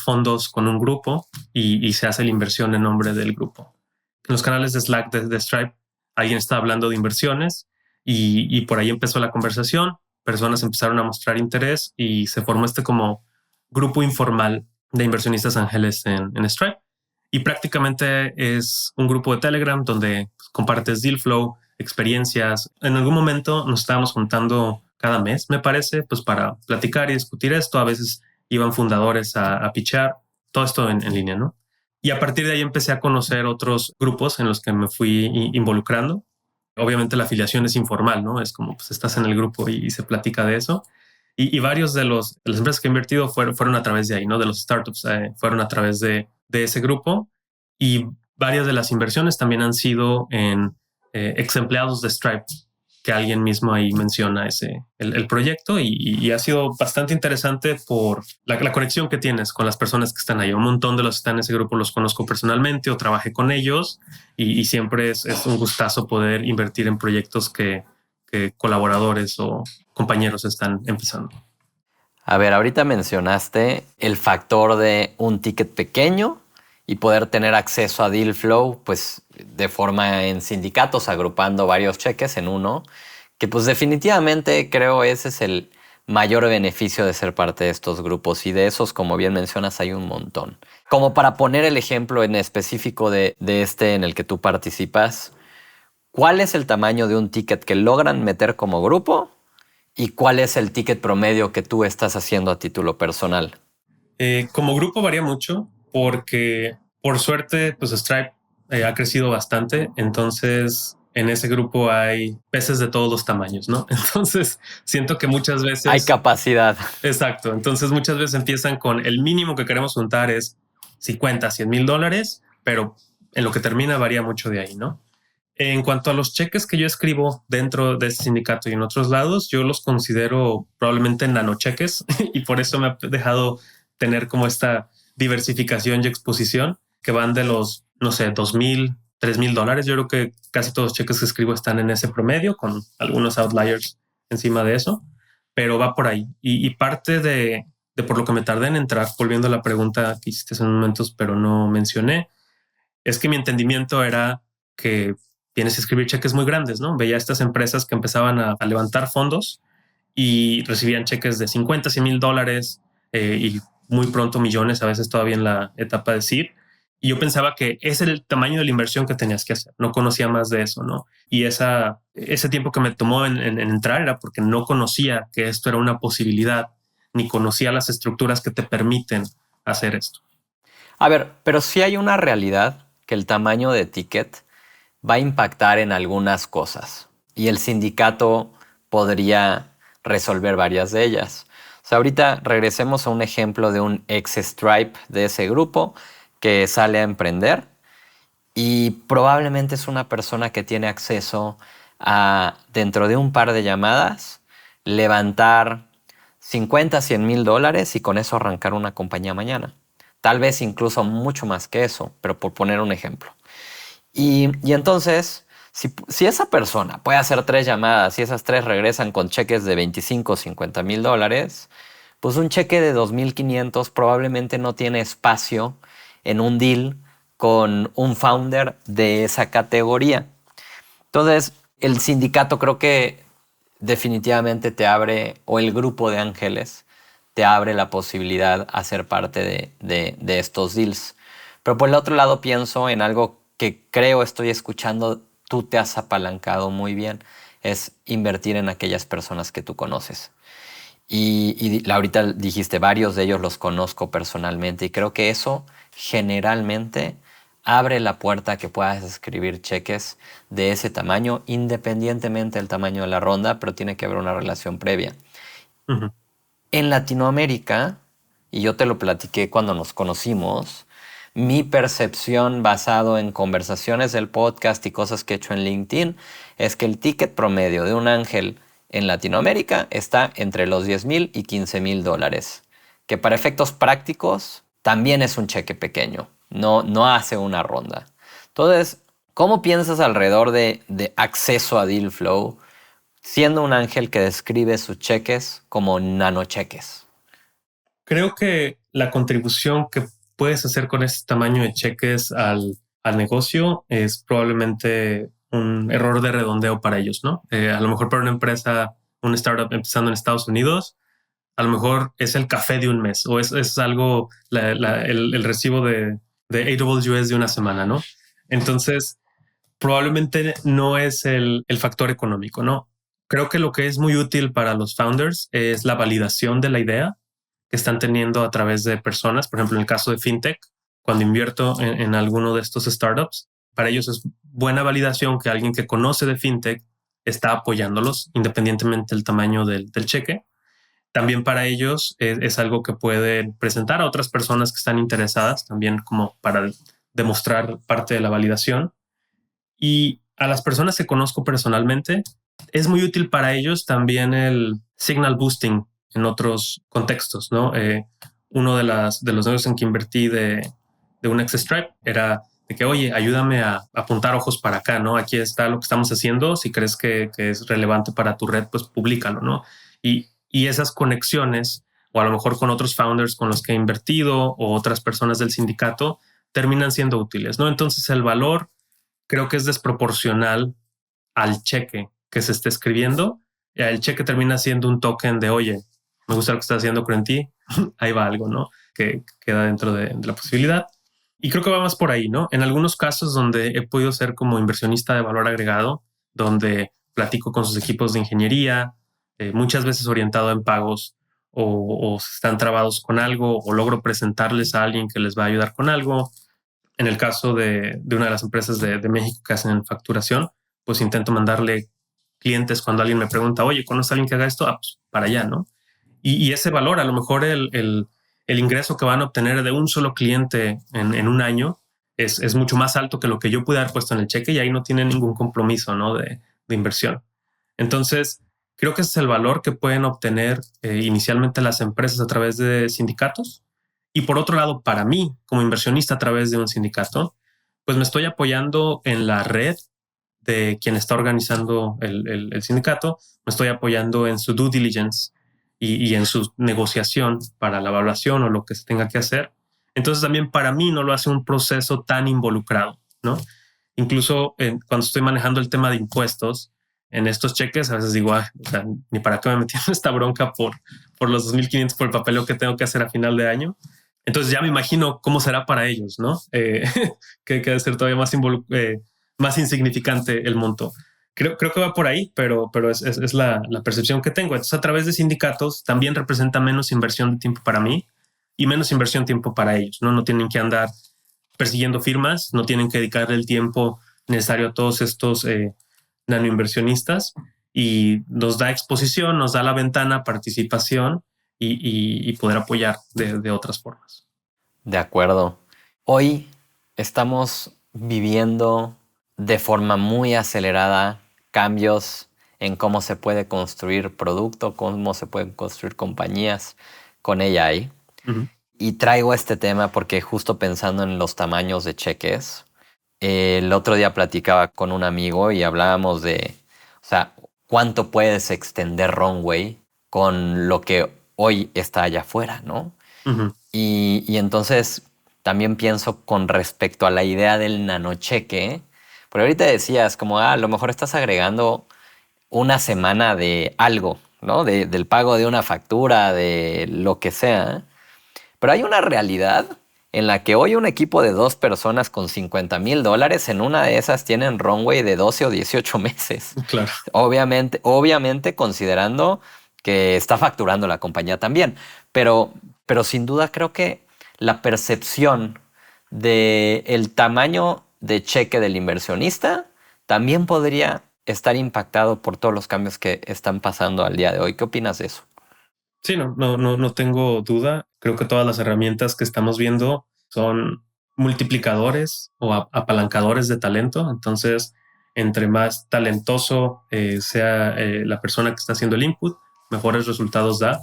fondos con un grupo y se hace la inversión en nombre del grupo. En los canales de Slack de Stripe, alguien está hablando de inversiones y por ahí empezó la conversación. Personas empezaron a mostrar interés y se formó como grupo informal de inversionistas ángeles en Stripe. Y prácticamente es un grupo de Telegram donde compartes deal flow, experiencias. En algún momento nos estábamos juntando cada mes, me parece, pues para platicar y discutir esto. A veces iban fundadores a pitchar, todo esto en línea, ¿no? Y a partir de ahí empecé a conocer otros grupos en los que me fui involucrando. Obviamente la afiliación es informal, ¿no? Es como pues estás en el grupo y se platica de eso. Y varios de las empresas que he invertido fueron a través de ahí, ¿no? De los startups, fueron a través de ese grupo. Y varias de las inversiones también han sido en ex empleados de Stripe, que alguien mismo ahí menciona el proyecto y ha sido bastante interesante por la conexión que tienes con las personas que están ahí. Un montón de los que están en ese grupo los conozco personalmente o trabajé con ellos y siempre es un gustazo poder invertir en proyectos que colaboradores o compañeros están empezando. A ver, ahorita mencionaste el factor de un ticket pequeño y poder tener acceso a deal flow, pues de forma en sindicatos, agrupando varios cheques en uno, que pues definitivamente creo ese es el mayor beneficio de ser parte de estos grupos, y de esos, como bien mencionas, hay un montón. Como para poner el ejemplo en específico de este en el que tú participas, ¿cuál es el tamaño de un ticket que logran meter como grupo y cuál es el ticket promedio que tú estás haciendo a título personal? Como grupo varía mucho porque por suerte pues Stripe ha crecido bastante, entonces en ese grupo hay peces de todos los tamaños, ¿no? Entonces siento que muchas Hay veces, capacidad. exacto, entonces muchas veces empiezan con el mínimo que queremos juntar es 50, $100,000, pero en lo que termina varía mucho de ahí, ¿no? En cuanto a los cheques que yo escribo dentro de este sindicato y en otros lados, yo los considero probablemente nanocheques y por eso me ha dejado tener como esta diversificación y exposición que van de los, no sé, $2,000, $3,000. Yo creo que casi todos los cheques que escribo están en ese promedio, con algunos outliers encima de eso, pero va por ahí. Y parte de por lo que me tardé en entrar, volviendo a la pregunta que hiciste en momentos, pero no mencioné, es que mi entendimiento era que tienes que escribir cheques muy grandes, ¿no? Veía estas empresas que empezaban a levantar fondos y recibían cheques de 50, $100,000 y muy pronto millones, a veces todavía en la etapa de seed. Y yo pensaba que ese era el tamaño de la inversión que tenías que hacer. No conocía más de eso, ¿no? Y ese tiempo que me tomó en entrar era porque no conocía que esto era una posibilidad, ni conocía las estructuras que te permiten hacer esto. A ver, pero sí hay una realidad que el tamaño de ticket va a impactar en algunas cosas y el sindicato podría resolver varias de ellas. O sea, ahorita regresemos a un ejemplo de un ex Stripe de ese grupo que sale a emprender y probablemente es una persona que tiene acceso a, dentro de un par de llamadas, levantar 50, $100,000 y con eso arrancar una compañía mañana. Tal vez incluso mucho más que eso, pero por poner un ejemplo. Y entonces, si esa persona puede hacer 3 llamadas y esas 3 regresan con cheques de 25 o $50,000, pues un cheque de 2,500 probablemente no tiene espacio en un deal con un founder de esa categoría. Entonces, el sindicato creo que definitivamente te abre, o el grupo de ángeles, te abre la posibilidad a ser parte de estos deals. Pero por el otro lado pienso en algo que creo estoy escuchando, tú te has apalancado muy bien, es invertir en aquellas personas que tú conoces. Y ahorita dijiste, varios de ellos los conozco personalmente y creo que eso generalmente abre la puerta a que puedas escribir cheques de ese tamaño, independientemente del tamaño de la ronda, pero tiene que haber una relación previa. Ujú. En Latinoamérica, y yo te lo platiqué cuando nos conocimos, mi percepción basado en conversaciones del podcast y cosas que he hecho en LinkedIn es que el ticket promedio de un ángel en Latinoamérica está entre los 10,000 y $15,000, que para efectos prácticos también es un cheque pequeño, no hace una ronda. Entonces, ¿cómo piensas alrededor de acceso a deal flow siendo un ángel que describe sus cheques como nanocheques? Creo que la contribución que puedes hacer con ese tamaño de cheques al negocio es probablemente un error de redondeo para ellos, ¿no? A lo mejor para una empresa, un startup empezando en Estados Unidos, a lo mejor es el café de un mes o es algo, el recibo de AWS de una semana, ¿no? Entonces, probablemente no es el factor económico, ¿no? Creo que lo que es muy útil para los founders es la validación de la idea que están teniendo a través de personas. Por ejemplo, en el caso de FinTech, cuando invierto en alguno de estos startups, para ellos es buena validación que alguien que conoce de FinTech está apoyándolos independientemente del tamaño del cheque. También para ellos es algo que pueden presentar a otras personas que están interesadas, también como para demostrar parte de la validación. Y a las personas que conozco personalmente, es muy útil para ellos también el signal boosting en otros contextos, ¿no? Uno de los negocios en que invertí de un ex Stripe era de que, oye, ayúdame a apuntar ojos para acá, ¿no? Aquí está lo que estamos haciendo. Si crees que es relevante para tu red, pues públicalo, ¿no? Y esas conexiones, o a lo mejor con otros founders con los que he invertido o otras personas del sindicato, terminan siendo útiles, ¿no? Entonces el valor creo que es desproporcional al cheque que se esté escribiendo. El cheque termina siendo un token de, oye, me gusta lo que estás haciendo, creo en ti, ahí va algo, ¿no? Que queda dentro de la posibilidad. Y creo que va más por ahí, ¿no? En algunos casos donde he podido ser como inversionista de valor agregado, donde platico con sus equipos de ingeniería, muchas veces orientado en pagos o están trabados con algo o logro presentarles a alguien que les va a ayudar con algo. En el caso de una de las empresas de México que hacen facturación, pues intento mandarle clientes cuando alguien me pregunta, oye, ¿conoces a alguien que haga esto? Ah, pues para allá, ¿no? Y ese valor, a lo mejor el ingreso que van a obtener de un solo cliente en un año es mucho más alto que lo que yo pude haber puesto en el cheque y ahí no tiene ningún compromiso, ¿no? de inversión. Entonces, creo que ese es el valor que pueden obtener inicialmente las empresas a través de sindicatos. Y por otro lado, para mí, como inversionista a través de un sindicato, pues me estoy apoyando en la red de quien está organizando el sindicato, me estoy apoyando en su due diligence y en su negociación para la evaluación o lo que se tenga que hacer. Entonces también para mí no lo hace un proceso tan involucrado, ¿no? Incluso cuando estoy manejando el tema de impuestos, en estos cheques a veces digo, o sea, ni para qué me metí en esta bronca por los 2,500 por el papeleo que tengo que hacer a final de año. Entonces ya me imagino cómo será para ellos, ¿no? Que debe ser todavía más insignificante el monto. Creo que va por ahí, pero es la percepción que tengo. Entonces, a través de sindicatos también representa menos inversión de tiempo para mí y menos inversión de tiempo para ellos, ¿no? No tienen que andar persiguiendo firmas, no tienen que dedicarle el tiempo necesario a todos estos nanoinversionistas y nos da exposición, nos da la ventana, participación y poder apoyar de otras formas. De acuerdo. Hoy estamos viviendo de forma muy acelerada cambios en cómo se puede construir producto, cómo se pueden construir compañías con AI. Uh-huh. Y traigo este tema porque justo pensando en los tamaños de cheques, el otro día platicaba con un amigo y hablábamos de, o sea, cuánto puedes extender runway con lo que hoy está allá afuera, ¿no? Uh-huh. Y entonces también pienso con respecto a la idea del nanocheque, porque ahorita decías como, a lo mejor estás agregando una semana de algo, ¿no? Del pago de una factura, de lo que sea. Pero hay una realidad en la que hoy un equipo de 2 personas con $50,000 en una de esas tienen runway de 12 o 18 meses. Claro. Obviamente considerando que está facturando la compañía también. Pero sin duda creo que la percepción del tamaño de cheque del inversionista también podría estar impactado por todos los cambios que están pasando al día de hoy. ¿Qué opinas de eso? Sí, no tengo duda. Creo que todas las herramientas que estamos viendo son multiplicadores o apalancadores de talento. Entonces, entre más talentoso sea la persona que está haciendo el input, mejores resultados da.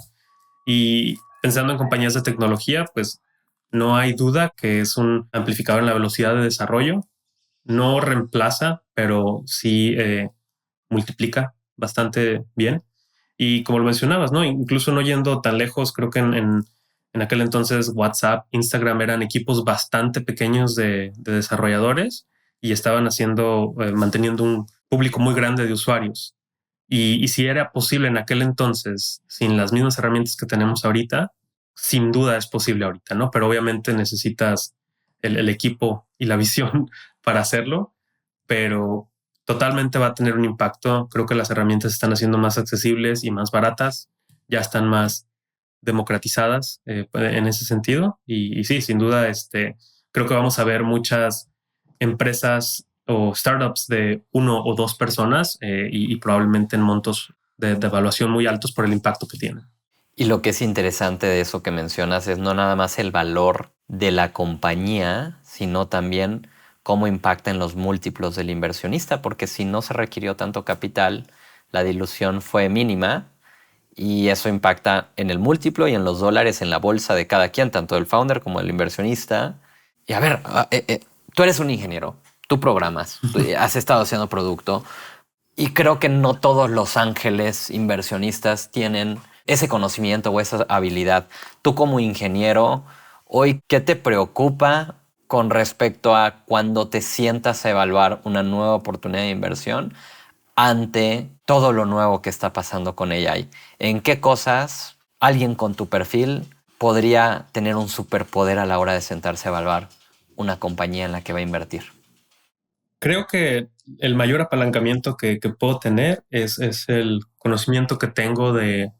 Y pensando en compañías de tecnología, pues no hay duda que es un amplificador en la velocidad de desarrollo. No reemplaza, pero sí multiplica bastante bien. Y como lo mencionabas, ¿no? Incluso no yendo tan lejos, creo que en aquel entonces WhatsApp, Instagram eran equipos bastante pequeños de desarrolladores y estaban manteniendo un público muy grande de usuarios. Y si era posible en aquel entonces, sin las mismas herramientas que tenemos ahorita, sin duda es posible ahorita, ¿no? Pero obviamente necesitas el equipo y la visión para hacerlo, pero totalmente va a tener un impacto. Creo que las herramientas están haciendo más accesibles y más baratas, ya están más democratizadas en ese sentido. Y sí, sin duda, creo que vamos a ver muchas empresas o startups de 1 o 2 personas y probablemente en montos de evaluación muy altos por el impacto que tienen. Y lo que es interesante de eso que mencionas es no nada más el valor de la compañía, sino también cómo impacta en los múltiplos del inversionista, porque si no se requirió tanto capital, la dilución fue mínima y eso impacta en el múltiplo y en los dólares en la bolsa de cada quien, tanto el founder como el inversionista. Y a ver, tú eres un ingeniero, tú programas, tú has estado haciendo producto y creo que no todos los ángeles inversionistas tienen ese conocimiento o esa habilidad. Tú como ingeniero, hoy, ¿qué te preocupa con respecto a cuando te sientas a evaluar una nueva oportunidad de inversión ante todo lo nuevo que está pasando con AI? ¿En qué cosas alguien con tu perfil podría tener un superpoder a la hora de sentarse a evaluar una compañía en la que va a invertir? Creo que el mayor apalancamiento que puedo tener es el conocimiento que tengo de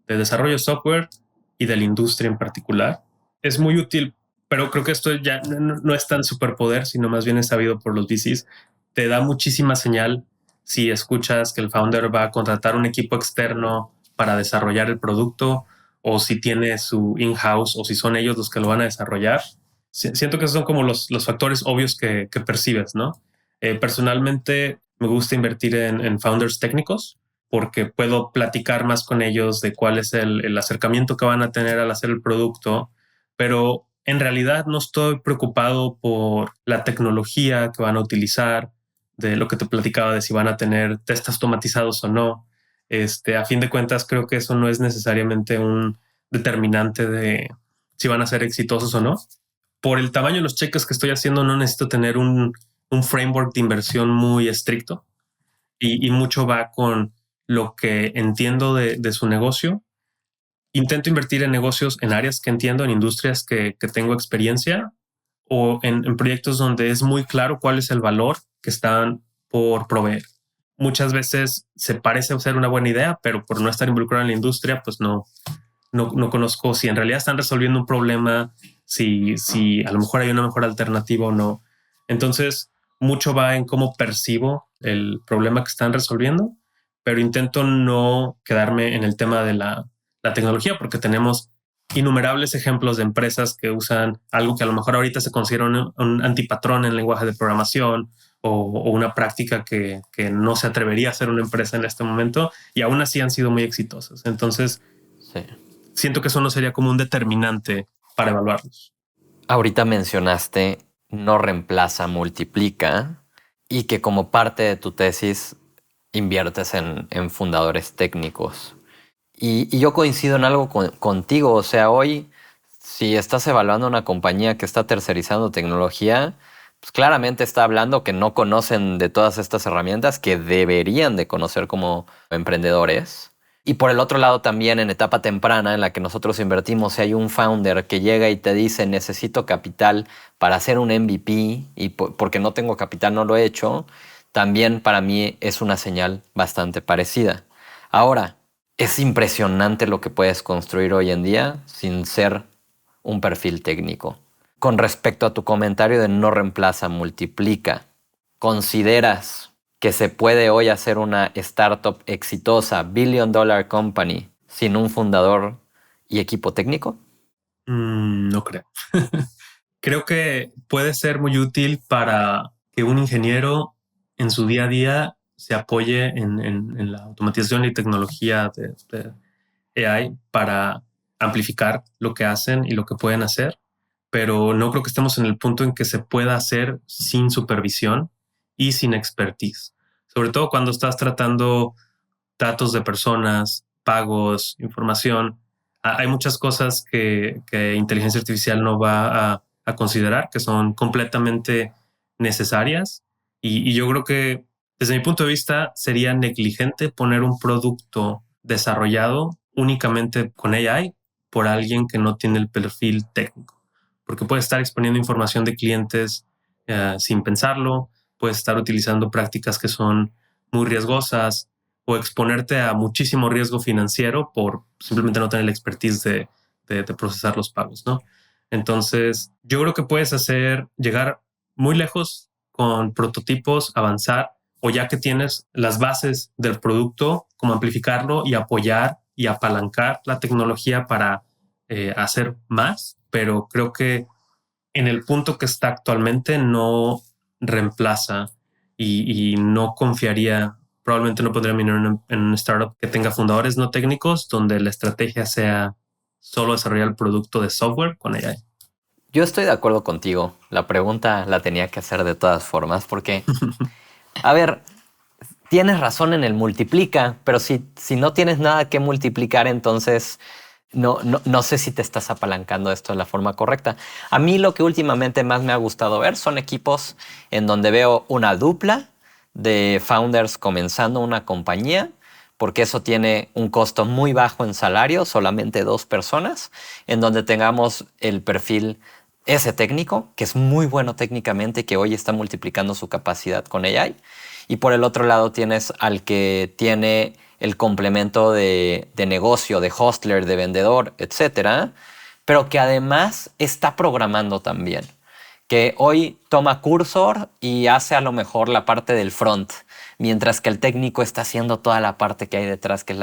desarrollo de software y de la industria en particular. Es muy útil, pero creo que esto ya no es tan superpoder, sino más bien es sabido por los VCs. Te da muchísima señal si escuchas que el founder va a contratar un equipo externo para desarrollar el producto, o si tiene su in-house, o si son ellos los que lo van a desarrollar. Siento que esos son como los factores obvios que percibes, ¿no? Personalmente me gusta invertir en founders técnicos, porque puedo platicar más con ellos de cuál es el acercamiento que van a tener al hacer el producto, pero en realidad no estoy preocupado por la tecnología que van a utilizar, de lo que te platicaba de si van a tener test automatizados o no. A fin de cuentas, creo que eso no es necesariamente un determinante de si van a ser exitosos o no. Por el tamaño de los cheques que estoy haciendo, no necesito tener un framework de inversión muy estricto, y mucho va con lo que entiendo de su negocio. Intento invertir en negocios, en áreas que entiendo, en industrias que tengo experiencia, o en proyectos donde es muy claro cuál es el valor que están por proveer. Muchas veces se parece ser una buena idea, pero por no estar involucrado en la industria, pues no conozco si en realidad están resolviendo un problema, si a lo mejor hay una mejor alternativa o no. Entonces, mucho va en cómo percibo el problema que están resolviendo, pero intento no quedarme en el tema de la tecnología, porque tenemos innumerables ejemplos de empresas que usan algo que a lo mejor ahorita se considera un antipatrón en el lenguaje de programación, o una práctica que no se atrevería a hacer una empresa en este momento, y aún así han sido muy exitosas. Entonces, Sí. siento que eso no sería como un determinante para evaluarlos. Ahorita mencionaste no reemplaza, multiplica, y que como parte de tu tesis inviertes en fundadores técnicos. Y yo coincido en algo contigo. O sea, hoy, si estás evaluando una compañía que está tercerizando tecnología, pues claramente está hablando que no conocen de todas estas herramientas que deberían de conocer como emprendedores. Y por el otro lado también en etapa temprana en la que nosotros invertimos, si hay un founder que llega y te dice necesito capital para hacer un MVP y porque no tengo capital no lo he hecho, también para mí es una señal bastante parecida. Ahora, es impresionante lo que puedes construir hoy en día sin ser un perfil técnico. Con respecto a tu comentario de no reemplaza, multiplica, ¿consideras que se puede hoy hacer una startup exitosa, billion dollar company, sin un fundador y equipo técnico? No creo. Creo que puede ser muy útil para que un ingeniero en su día a día se apoye en la automatización y tecnología de AI para amplificar lo que hacen y lo que pueden hacer, pero no creo que estemos en el punto en que se pueda hacer sin supervisión y sin expertise. Sobre todo cuando estás tratando datos de personas, pagos, información. Hay muchas cosas que inteligencia artificial no va a considerar, que son completamente necesarias. Y yo creo que desde mi punto de vista sería negligente poner un producto desarrollado únicamente con AI por alguien que no tiene el perfil técnico, porque puede estar exponiendo información de clientes sin pensarlo, puede estar utilizando prácticas que son muy riesgosas, o exponerte a muchísimo riesgo financiero por simplemente no tener la expertise de procesar los pagos, ¿no? Entonces, yo creo que puedes llegar muy lejos con prototipos, avanzar, o ya que tienes las bases del producto, como amplificarlo y apoyar y apalancar la tecnología para hacer más, pero creo que en el punto que está actualmente no reemplaza, y no confiaría, probablemente no pondría mi dinero en un startup que tenga fundadores no técnicos, donde la estrategia sea solo desarrollar el producto de software con AI. Yo estoy de acuerdo contigo. La pregunta la tenía que hacer de todas formas porque, a ver, tienes razón en el multiplica, pero si no tienes nada que multiplicar, entonces no sé si te estás apalancando esto de la forma correcta. A mí lo que últimamente más me ha gustado ver son equipos en donde veo una dupla de founders comenzando una compañía, porque eso tiene un costo muy bajo en salario, solamente 2 personas, en donde tengamos el perfil ese técnico, que es muy bueno técnicamente y que hoy está multiplicando su capacidad con AI. Y por el otro lado tienes al que tiene el complemento de negocio, de hostler, de vendedor, etcétera, pero que además está programando también. Que hoy toma Cursor y hace a lo mejor la parte del front, mientras que el técnico está haciendo toda la parte que hay detrás, que es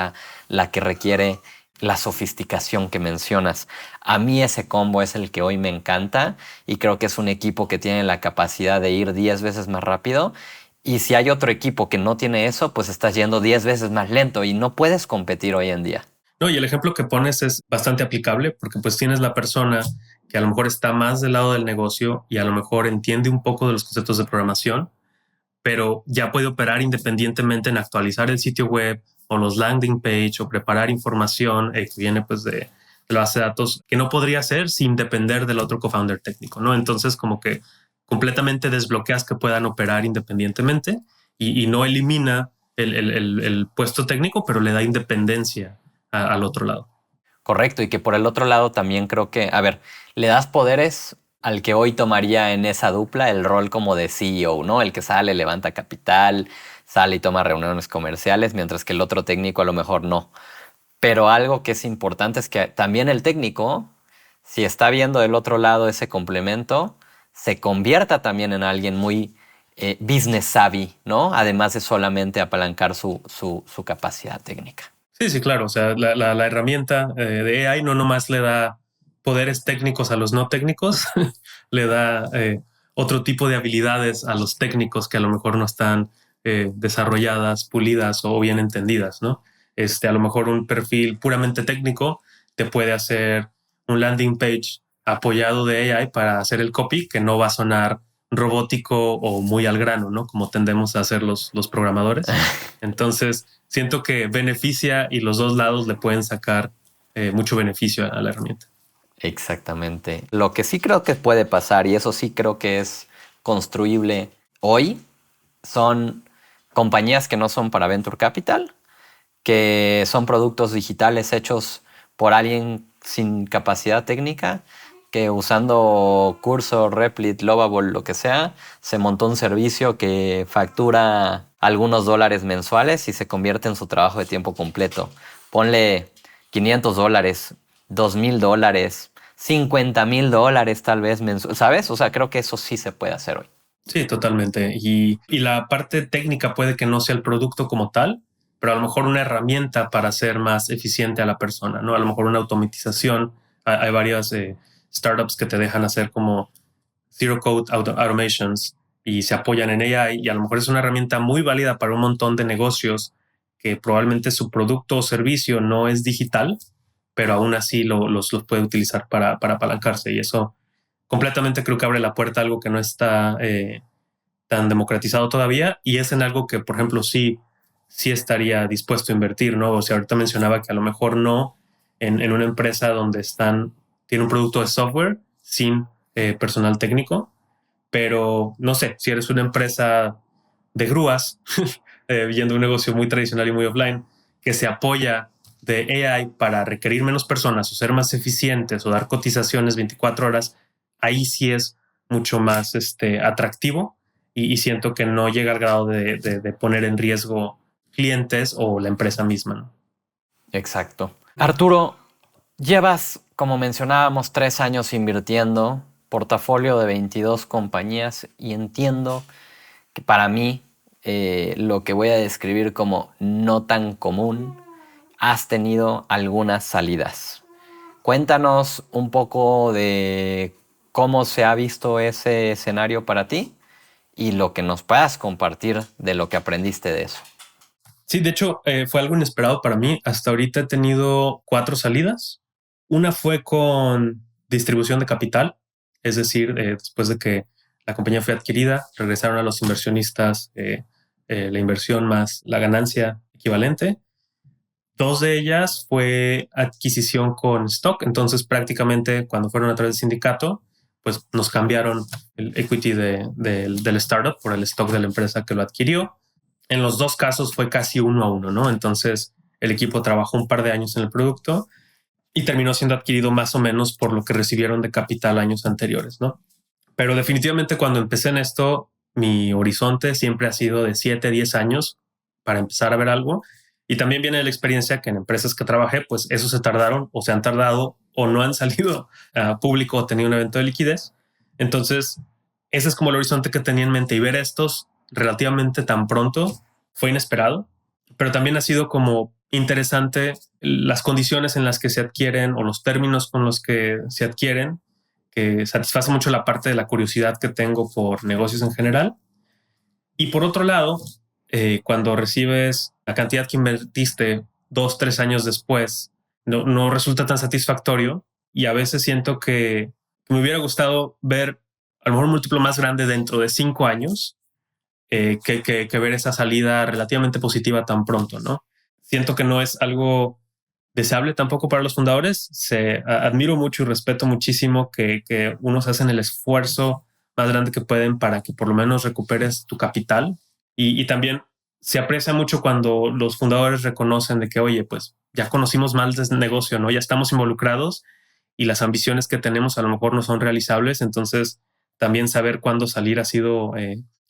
la que requiere la sofisticación que mencionas. A mí ese combo es el que hoy me encanta y creo que es un equipo que tiene la capacidad de ir 10 veces más rápido. Y si hay otro equipo que no tiene eso, pues estás yendo 10 veces más lento y no puedes competir hoy en día. No, y el ejemplo que pones es bastante aplicable porque pues tienes la persona que a lo mejor está más del lado del negocio y a lo mejor entiende un poco de los conceptos de programación, pero ya puede operar independientemente en actualizar el sitio web o los landing page o preparar información que viene pues de la base de datos que no podría hacer sin depender del otro co-founder técnico, ¿no? Entonces como que completamente desbloqueas que puedan operar independientemente y no elimina el puesto técnico, pero le da independencia al otro lado. Correcto, y que por el otro lado también creo que, a ver, le das poderes al que hoy tomaría en esa dupla el rol como de CEO, ¿no? El que sale, levanta capital, sale y toma reuniones comerciales, mientras que el otro técnico a lo mejor no. Pero algo que es importante es que también el técnico, si está viendo del otro lado ese complemento, se convierta también en alguien muy business savvy, ¿no? Además de solamente apalancar su capacidad técnica. Sí, sí, claro. O sea, la herramienta de AI no nomás le da poderes técnicos a los no técnicos, le da otro tipo de habilidades a los técnicos que a lo mejor no están desarrolladas, pulidas o bien entendidas, ¿no? A lo mejor un perfil puramente técnico te puede hacer un landing page apoyado de AI para hacer el copy que no va a sonar robótico o muy al grano, ¿no? Como tendemos a hacer los programadores. Entonces, siento que beneficia y los dos lados le pueden sacar mucho beneficio a la herramienta. Exactamente. Lo que sí creo que puede pasar, y eso sí creo que es construible hoy, son compañías que no son para Venture Capital, que son productos digitales hechos por alguien sin capacidad técnica, que usando Cursor, Replit, Lovable, lo que sea, se montó un servicio que factura algunos dólares mensuales y se convierte en su trabajo de tiempo completo. Ponle $500, $2,000, $50,000 tal vez mensual, ¿sabes? O sea, creo que eso sí se puede hacer hoy. Sí, totalmente. Y la parte técnica puede que no sea el producto como tal, pero a lo mejor una herramienta para hacer más eficiente a la persona, ¿no? A lo mejor una automatización. Hay varias startups que te dejan hacer como zero code automations y se apoyan en AI y a lo mejor es una herramienta muy válida para un montón de negocios que probablemente su producto o servicio no es digital, pero aún así los puede utilizar para apalancarse y eso completamente creo que abre la puerta a algo que no está tan democratizado todavía y es en algo que, por ejemplo, sí estaría dispuesto a invertir, ¿no? O sea, ahorita mencionaba que a lo mejor no en una empresa donde tiene un producto de software sin personal técnico, pero no sé, si eres una empresa de grúas, yendo un negocio muy tradicional y muy offline, que se apoya de AI para requerir menos personas o ser más eficientes o dar cotizaciones 24 horas, ahí sí es mucho más atractivo y siento que no llega al grado de poner en riesgo clientes o la empresa misma, ¿no? Exacto. Arturo, llevas, como mencionábamos, 3 años invirtiendo, portafolio de 22 compañías y entiendo que para mí lo que voy a describir como no tan común, has tenido algunas salidas. Cuéntanos un poco de cómo se ha visto ese escenario para ti y lo que nos puedas compartir de lo que aprendiste de eso. Sí, de hecho, fue algo inesperado para mí. Hasta ahorita he tenido 4 salidas. Una fue con distribución de capital, es decir, después de que la compañía fue adquirida, regresaron a los inversionistas la inversión más la ganancia equivalente. Dos de ellas fue adquisición con stock. Entonces, prácticamente cuando fueron a través del sindicato, pues nos cambiaron el equity del startup por el stock de la empresa que lo adquirió. En los dos casos fue casi 1-1, ¿no? Entonces, el equipo trabajó un par de años en el producto y terminó siendo adquirido más o menos por lo que recibieron de capital años anteriores, ¿no? Pero definitivamente cuando empecé en esto, mi horizonte siempre ha sido de 7, 10 años para empezar a ver algo. Y también viene de la experiencia que en empresas que trabajé, pues eso se tardaron o se han tardado o no han salido a público o tenido un evento de liquidez. Entonces, ese es como el horizonte que tenía en mente, y ver estos relativamente tan pronto fue inesperado, pero también ha sido como interesante las condiciones en las que se adquieren o los términos con los que se adquieren, que satisface mucho la parte de la curiosidad que tengo por negocios en general. Y por otro lado, cuando recibes la cantidad que invertiste 2, 3 años después, no resulta tan satisfactorio, y a veces siento que me hubiera gustado ver a lo mejor un múltiplo más grande dentro de 5 años, que ver esa salida relativamente positiva tan pronto, ¿no? Siento que no es algo deseable tampoco para los fundadores. Admiro mucho y respeto muchísimo que unos hacen el esfuerzo más grande que pueden para que por lo menos recuperes tu capital. Y también se aprecia mucho cuando los fundadores reconocen de que, oye, pues ya conocimos mal de negocio, ¿no? Ya estamos involucrados y las ambiciones que tenemos a lo mejor no son realizables. Entonces, también saber cuándo salir ha sido,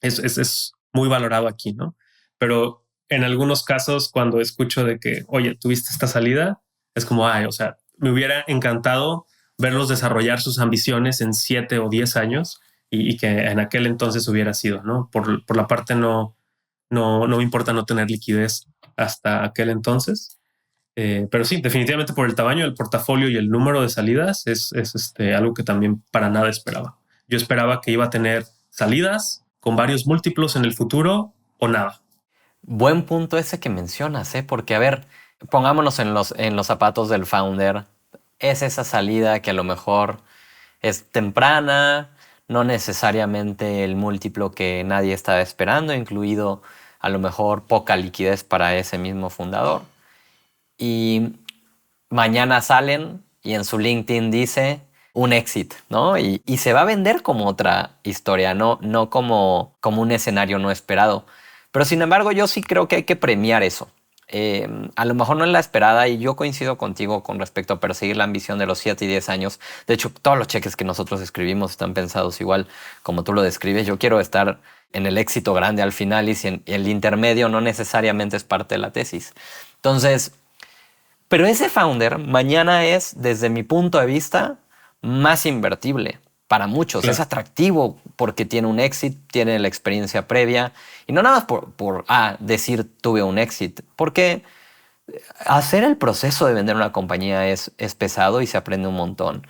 es muy valorado aquí, ¿no? Pero en algunos casos, cuando escucho de que, oye, tuviste esta salida, es como, ay, o sea, me hubiera encantado verlos desarrollar sus ambiciones en 7 o 10 años, y que en aquel entonces hubiera sido, ¿no? Por la parte no me importa no tener liquidez hasta aquel entonces. Pero sí, definitivamente por el tamaño del portafolio y el número de salidas es algo que también para nada esperaba. Yo esperaba que iba a tener salidas con varios múltiplos en el futuro o nada. Buen punto ese que mencionas, ¿eh? Porque, a ver, pongámonos en los zapatos del founder. Es esa salida que a lo mejor es temprana, no necesariamente el múltiplo que nadie estaba esperando, incluido a lo mejor poca liquidez para ese mismo fundador. Y mañana salen y en su LinkedIn dice un exit, ¿no? Y se va a vender como otra historia, no como un escenario no esperado. Pero sin embargo, yo sí creo que hay que premiar eso. A lo mejor no es la esperada, y yo coincido contigo con respecto a perseguir la ambición de los 7 y 10 años. De hecho, todos los cheques que nosotros escribimos están pensados igual como tú lo describes. Yo quiero estar en el éxito grande al final, y si en el intermedio no necesariamente es parte de la tesis. Entonces, pero ese founder mañana es, desde mi punto de vista, más invertible para muchos. Claro. Es atractivo porque tiene un exit, tiene la experiencia previa. Y no nada más por decir tuve un exit, porque hacer el proceso de vender una compañía es pesado y se aprende un montón.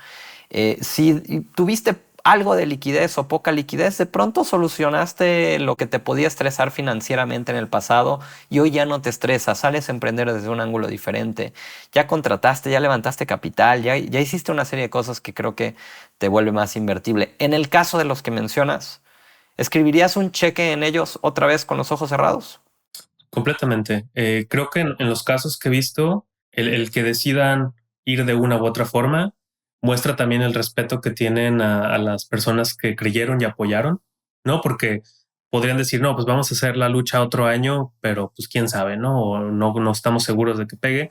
Si tuviste algo de liquidez o poca liquidez, de pronto solucionaste lo que te podía estresar financieramente en el pasado, y hoy ya no te estresa, sales a emprender desde un ángulo diferente. Ya contrataste, ya levantaste capital, ya hiciste una serie de cosas que creo que te vuelve más invertible. En el caso de los que mencionas, ¿escribirías un cheque en ellos otra vez con los ojos cerrados? Completamente. Creo que en los casos que he visto, el que decidan ir de una u otra forma muestra también el respeto que tienen a las personas que creyeron y apoyaron, ¿no? Porque podrían decir, no, pues vamos a hacer la lucha otro año, pero pues quién sabe, ¿no? O no estamos seguros de que pegue.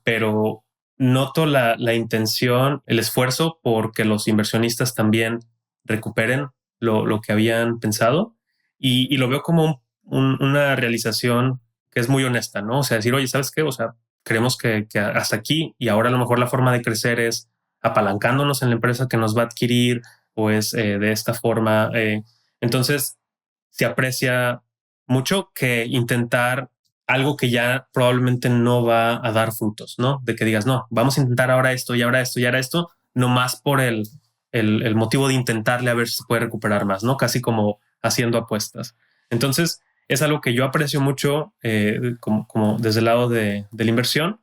Pero noto la intención, el esfuerzo porque los inversionistas también recuperen lo que habían pensado, y lo veo como una realización que es muy honesta, ¿no? O sea, decir, oye, ¿sabes qué? O sea, creemos que hasta aquí, y ahora a lo mejor la forma de crecer es apalancándonos en la empresa que nos va a adquirir, o es de esta forma. Entonces, se aprecia mucho que intentar algo que ya probablemente no va a dar frutos, ¿no? De que digas, no, vamos a intentar ahora esto y ahora esto y ahora esto, no más por el motivo de intentarle a ver si se puede recuperar más, ¿no? Casi como haciendo apuestas. Entonces, es algo que yo aprecio mucho, como desde el lado de la inversión.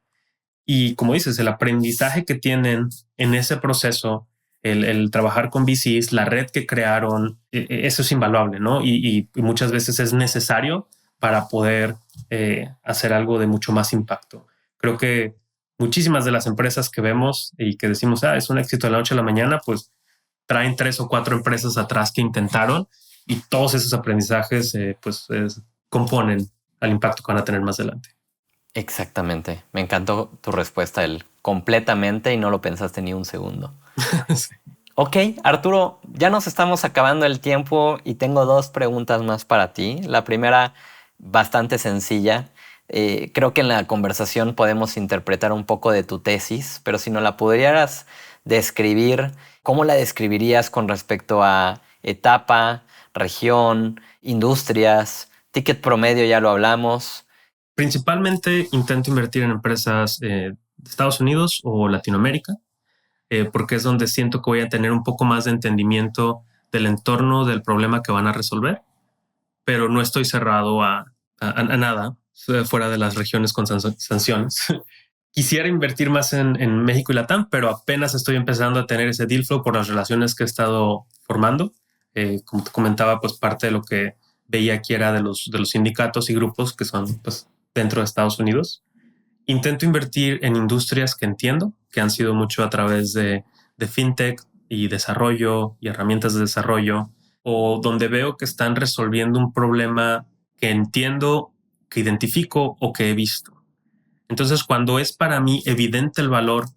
Y como dices, el aprendizaje que tienen en ese proceso, el trabajar con VCs, la red que crearon, eso es invaluable, ¿no? Y muchas veces es necesario para poder hacer algo de mucho más impacto. Creo que muchísimas de las empresas que vemos y que decimos, es un éxito de la noche a la mañana, pues traen 3 o 4 empresas atrás que intentaron y todos esos aprendizajes componen al impacto que van a tener más adelante. Exactamente. Me encantó tu respuesta, el completamente, y no lo pensaste ni un segundo. Sí. Ok, Arturo, ya nos estamos acabando el tiempo y tengo 2 preguntas más para ti. La primera, bastante sencilla. Creo que en la conversación podemos interpretar un poco de tu tesis, pero si no la pudieras describir, ¿cómo la describirías con respecto a etapa, región, industrias, ticket promedio? Ya lo hablamos. Principalmente intento invertir en empresas de Estados Unidos o Latinoamérica, porque es donde siento que voy a tener un poco más de entendimiento del entorno del problema que van a resolver, pero no estoy cerrado a nada fuera de las regiones con sanciones. Quisiera invertir más en México y Latam, pero apenas estoy empezando a tener ese deal flow por las relaciones que he estado formando. Como te comentaba, pues parte de lo que veía aquí era de los sindicatos y grupos que son pues, dentro de Estados Unidos. Intento invertir en industrias que entiendo, que han sido mucho a través de fintech y desarrollo y herramientas de desarrollo, o donde veo que están resolviendo un problema que entiendo, que identifico o que he visto. Entonces, cuando es para mí evidente el valor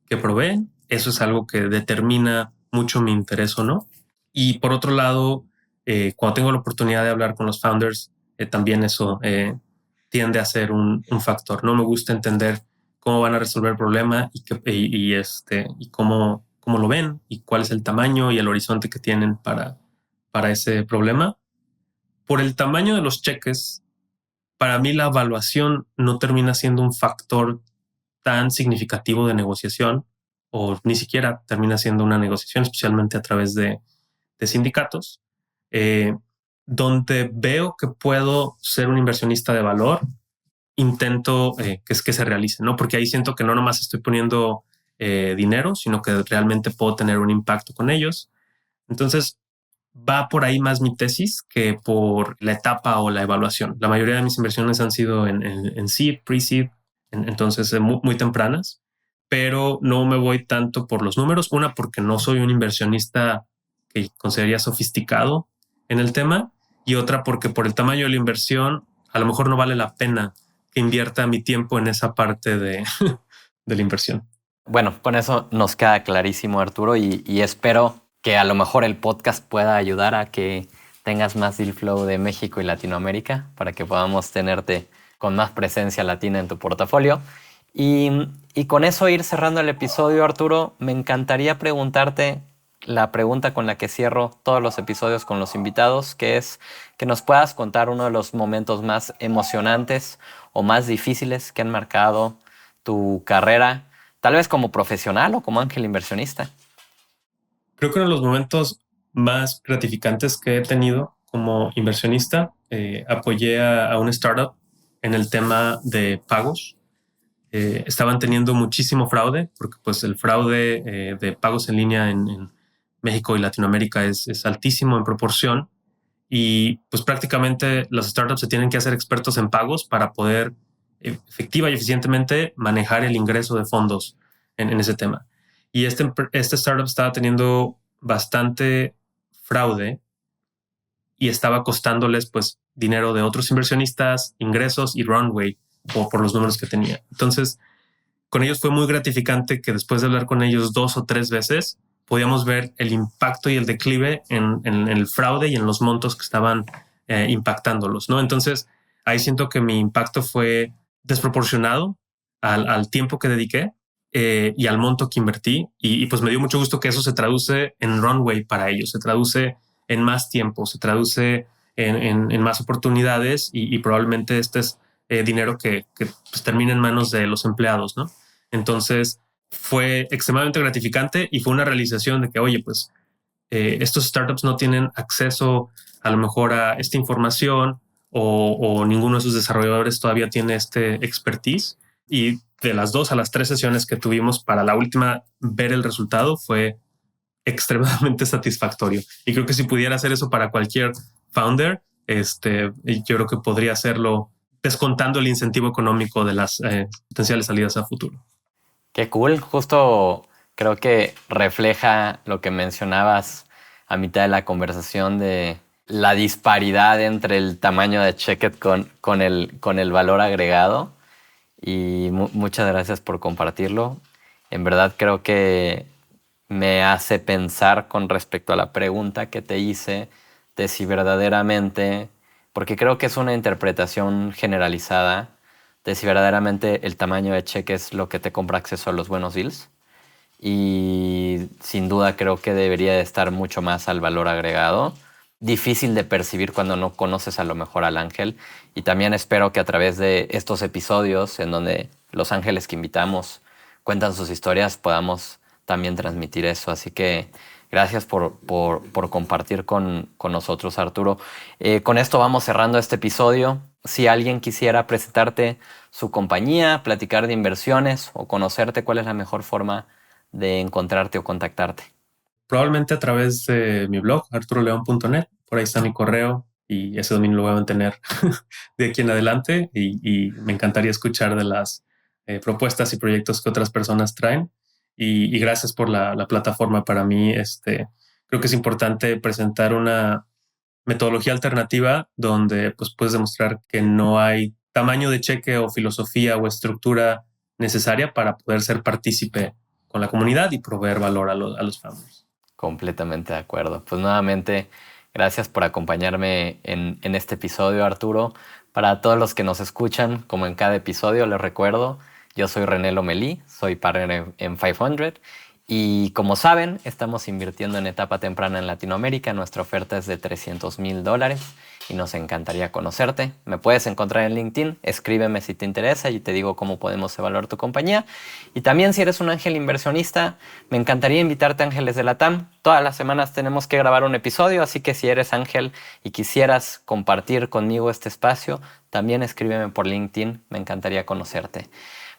que proveen, eso es algo que determina mucho mi interés o no. Y por otro lado, cuando tengo la oportunidad de hablar con los founders, también eso tiende a ser un factor. No me gusta entender cómo van a resolver el problema y cómo lo ven y cuál es el tamaño y el horizonte que tienen para ese problema. Por el tamaño de los cheques, para mí la evaluación no termina siendo un factor tan significativo de negociación o ni siquiera termina siendo una negociación, especialmente a través de sindicatos, eh, donde veo que puedo ser un inversionista de valor, intento que se realice, ¿no? Porque ahí siento que no nomás estoy poniendo dinero, sino que realmente puedo tener un impacto con ellos. Entonces, va por ahí más mi tesis que por la etapa o la evaluación. La mayoría de mis inversiones han sido en seed, pre-seed, entonces muy, muy tempranas, pero no me voy tanto por los números. Una, porque no soy un inversionista que consideraría sofisticado en el tema, y otra, porque por el tamaño de la inversión, a lo mejor no vale la pena que invierta mi tiempo en esa parte de la inversión. Bueno, con eso nos queda clarísimo, Arturo, y espero que a lo mejor el podcast pueda ayudar a que tengas más deal flow de México y Latinoamérica para que podamos tenerte con más presencia latina en tu portafolio. Y con eso ir cerrando el episodio, Arturo, me encantaría preguntarte la pregunta con la que cierro todos los episodios con los invitados, que es que nos puedas contar uno de los momentos más emocionantes o más difíciles que han marcado tu carrera, tal vez como profesional o como ángel inversionista. Creo que uno de los momentos más gratificantes que he tenido como inversionista, apoyé a una startup en el tema de pagos. Estaban teniendo muchísimo fraude, porque pues el fraude de pagos en línea en México y Latinoamérica es altísimo en proporción, y pues prácticamente las startups se tienen que hacer expertos en pagos para poder efectiva y eficientemente manejar el ingreso de fondos en ese tema. Y este startup estaba teniendo bastante fraude y estaba costándoles pues dinero de otros inversionistas, ingresos y runway por los números que tenía. Entonces, con ellos fue muy gratificante que después de hablar con ellos 2 o 3 veces, podíamos ver el impacto y el declive en el fraude y en los montos que estaban impactándolos, ¿no? Entonces, ahí siento que mi impacto fue desproporcionado al tiempo que dediqué y al monto que invertí. Y pues me dio mucho gusto que eso se traduce en runway para ellos, se traduce en más tiempo, se traduce en más oportunidades y probablemente este es dinero que pues, termina en manos de los empleados, ¿no? Entonces fue extremadamente gratificante y fue una realización de que, oye, pues estos startups no tienen acceso a lo mejor a esta información o ninguno de sus desarrolladores todavía tiene este expertise. Y de las 2 a las 3 sesiones que tuvimos para la última ver el resultado fue extremadamente satisfactorio. Y creo que si pudiera hacer eso para cualquier founder, yo creo que podría hacerlo descontando el incentivo económico de las potenciales salidas a futuro. Qué cool. Justo creo que refleja lo que mencionabas a mitad de la conversación de la disparidad entre el tamaño de cheque con el valor agregado. Y muchas gracias por compartirlo. En verdad creo que me hace pensar con respecto a la pregunta que te hice de si verdaderamente, porque creo que es una interpretación generalizada, de si verdaderamente el tamaño de cheque es lo que te compra acceso a los buenos deals. Y sin duda creo que debería de estar mucho más al valor agregado. Difícil de percibir cuando no conoces a lo mejor al ángel. Y también espero que a través de estos episodios en donde los ángeles que invitamos cuentan sus historias podamos también transmitir eso. Así que gracias por compartir con nosotros, Arturo. Con esto vamos cerrando este episodio. Si alguien quisiera presentarte su compañía, platicar de inversiones o conocerte, ¿cuál es la mejor forma de encontrarte o contactarte? Probablemente a través de mi blog, arturoleon.net. Por ahí está mi correo y ese dominio lo voy a mantener de aquí en adelante y me encantaría escuchar de las propuestas y proyectos que otras personas traen. Y gracias por la plataforma. Para mí, creo que es importante presentar una metodología alternativa donde pues, puedes demostrar que no hay tamaño de cheque o filosofía o estructura necesaria para poder ser partícipe con la comunidad y proveer valor a los founders. Completamente de acuerdo. Pues nuevamente, gracias por acompañarme en este episodio, Arturo. Para todos los que nos escuchan, como en cada episodio, les recuerdo, yo soy René Lomelí, soy partner en 500 y como saben, estamos invirtiendo en etapa temprana en Latinoamérica. Nuestra oferta es de $300,000 y nos encantaría conocerte. Me puedes encontrar en LinkedIn, escríbeme si te interesa y te digo cómo podemos evaluar tu compañía. Y también si eres un ángel inversionista, me encantaría invitarte a Ángeles de la TAM. Todas las semanas tenemos que grabar un episodio, así que si eres ángel y quisieras compartir conmigo este espacio, también escríbeme por LinkedIn, me encantaría conocerte.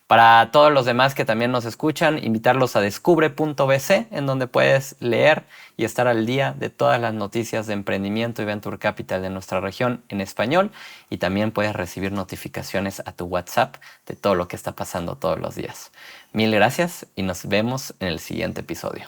Para todos los demás que también nos escuchan, invitarlos a descubre.bc, en donde puedes leer y estar al día de todas las noticias de emprendimiento y venture capital de nuestra región en español. Y también puedes recibir notificaciones a tu WhatsApp de todo lo que está pasando todos los días. Mil gracias y nos vemos en el siguiente episodio.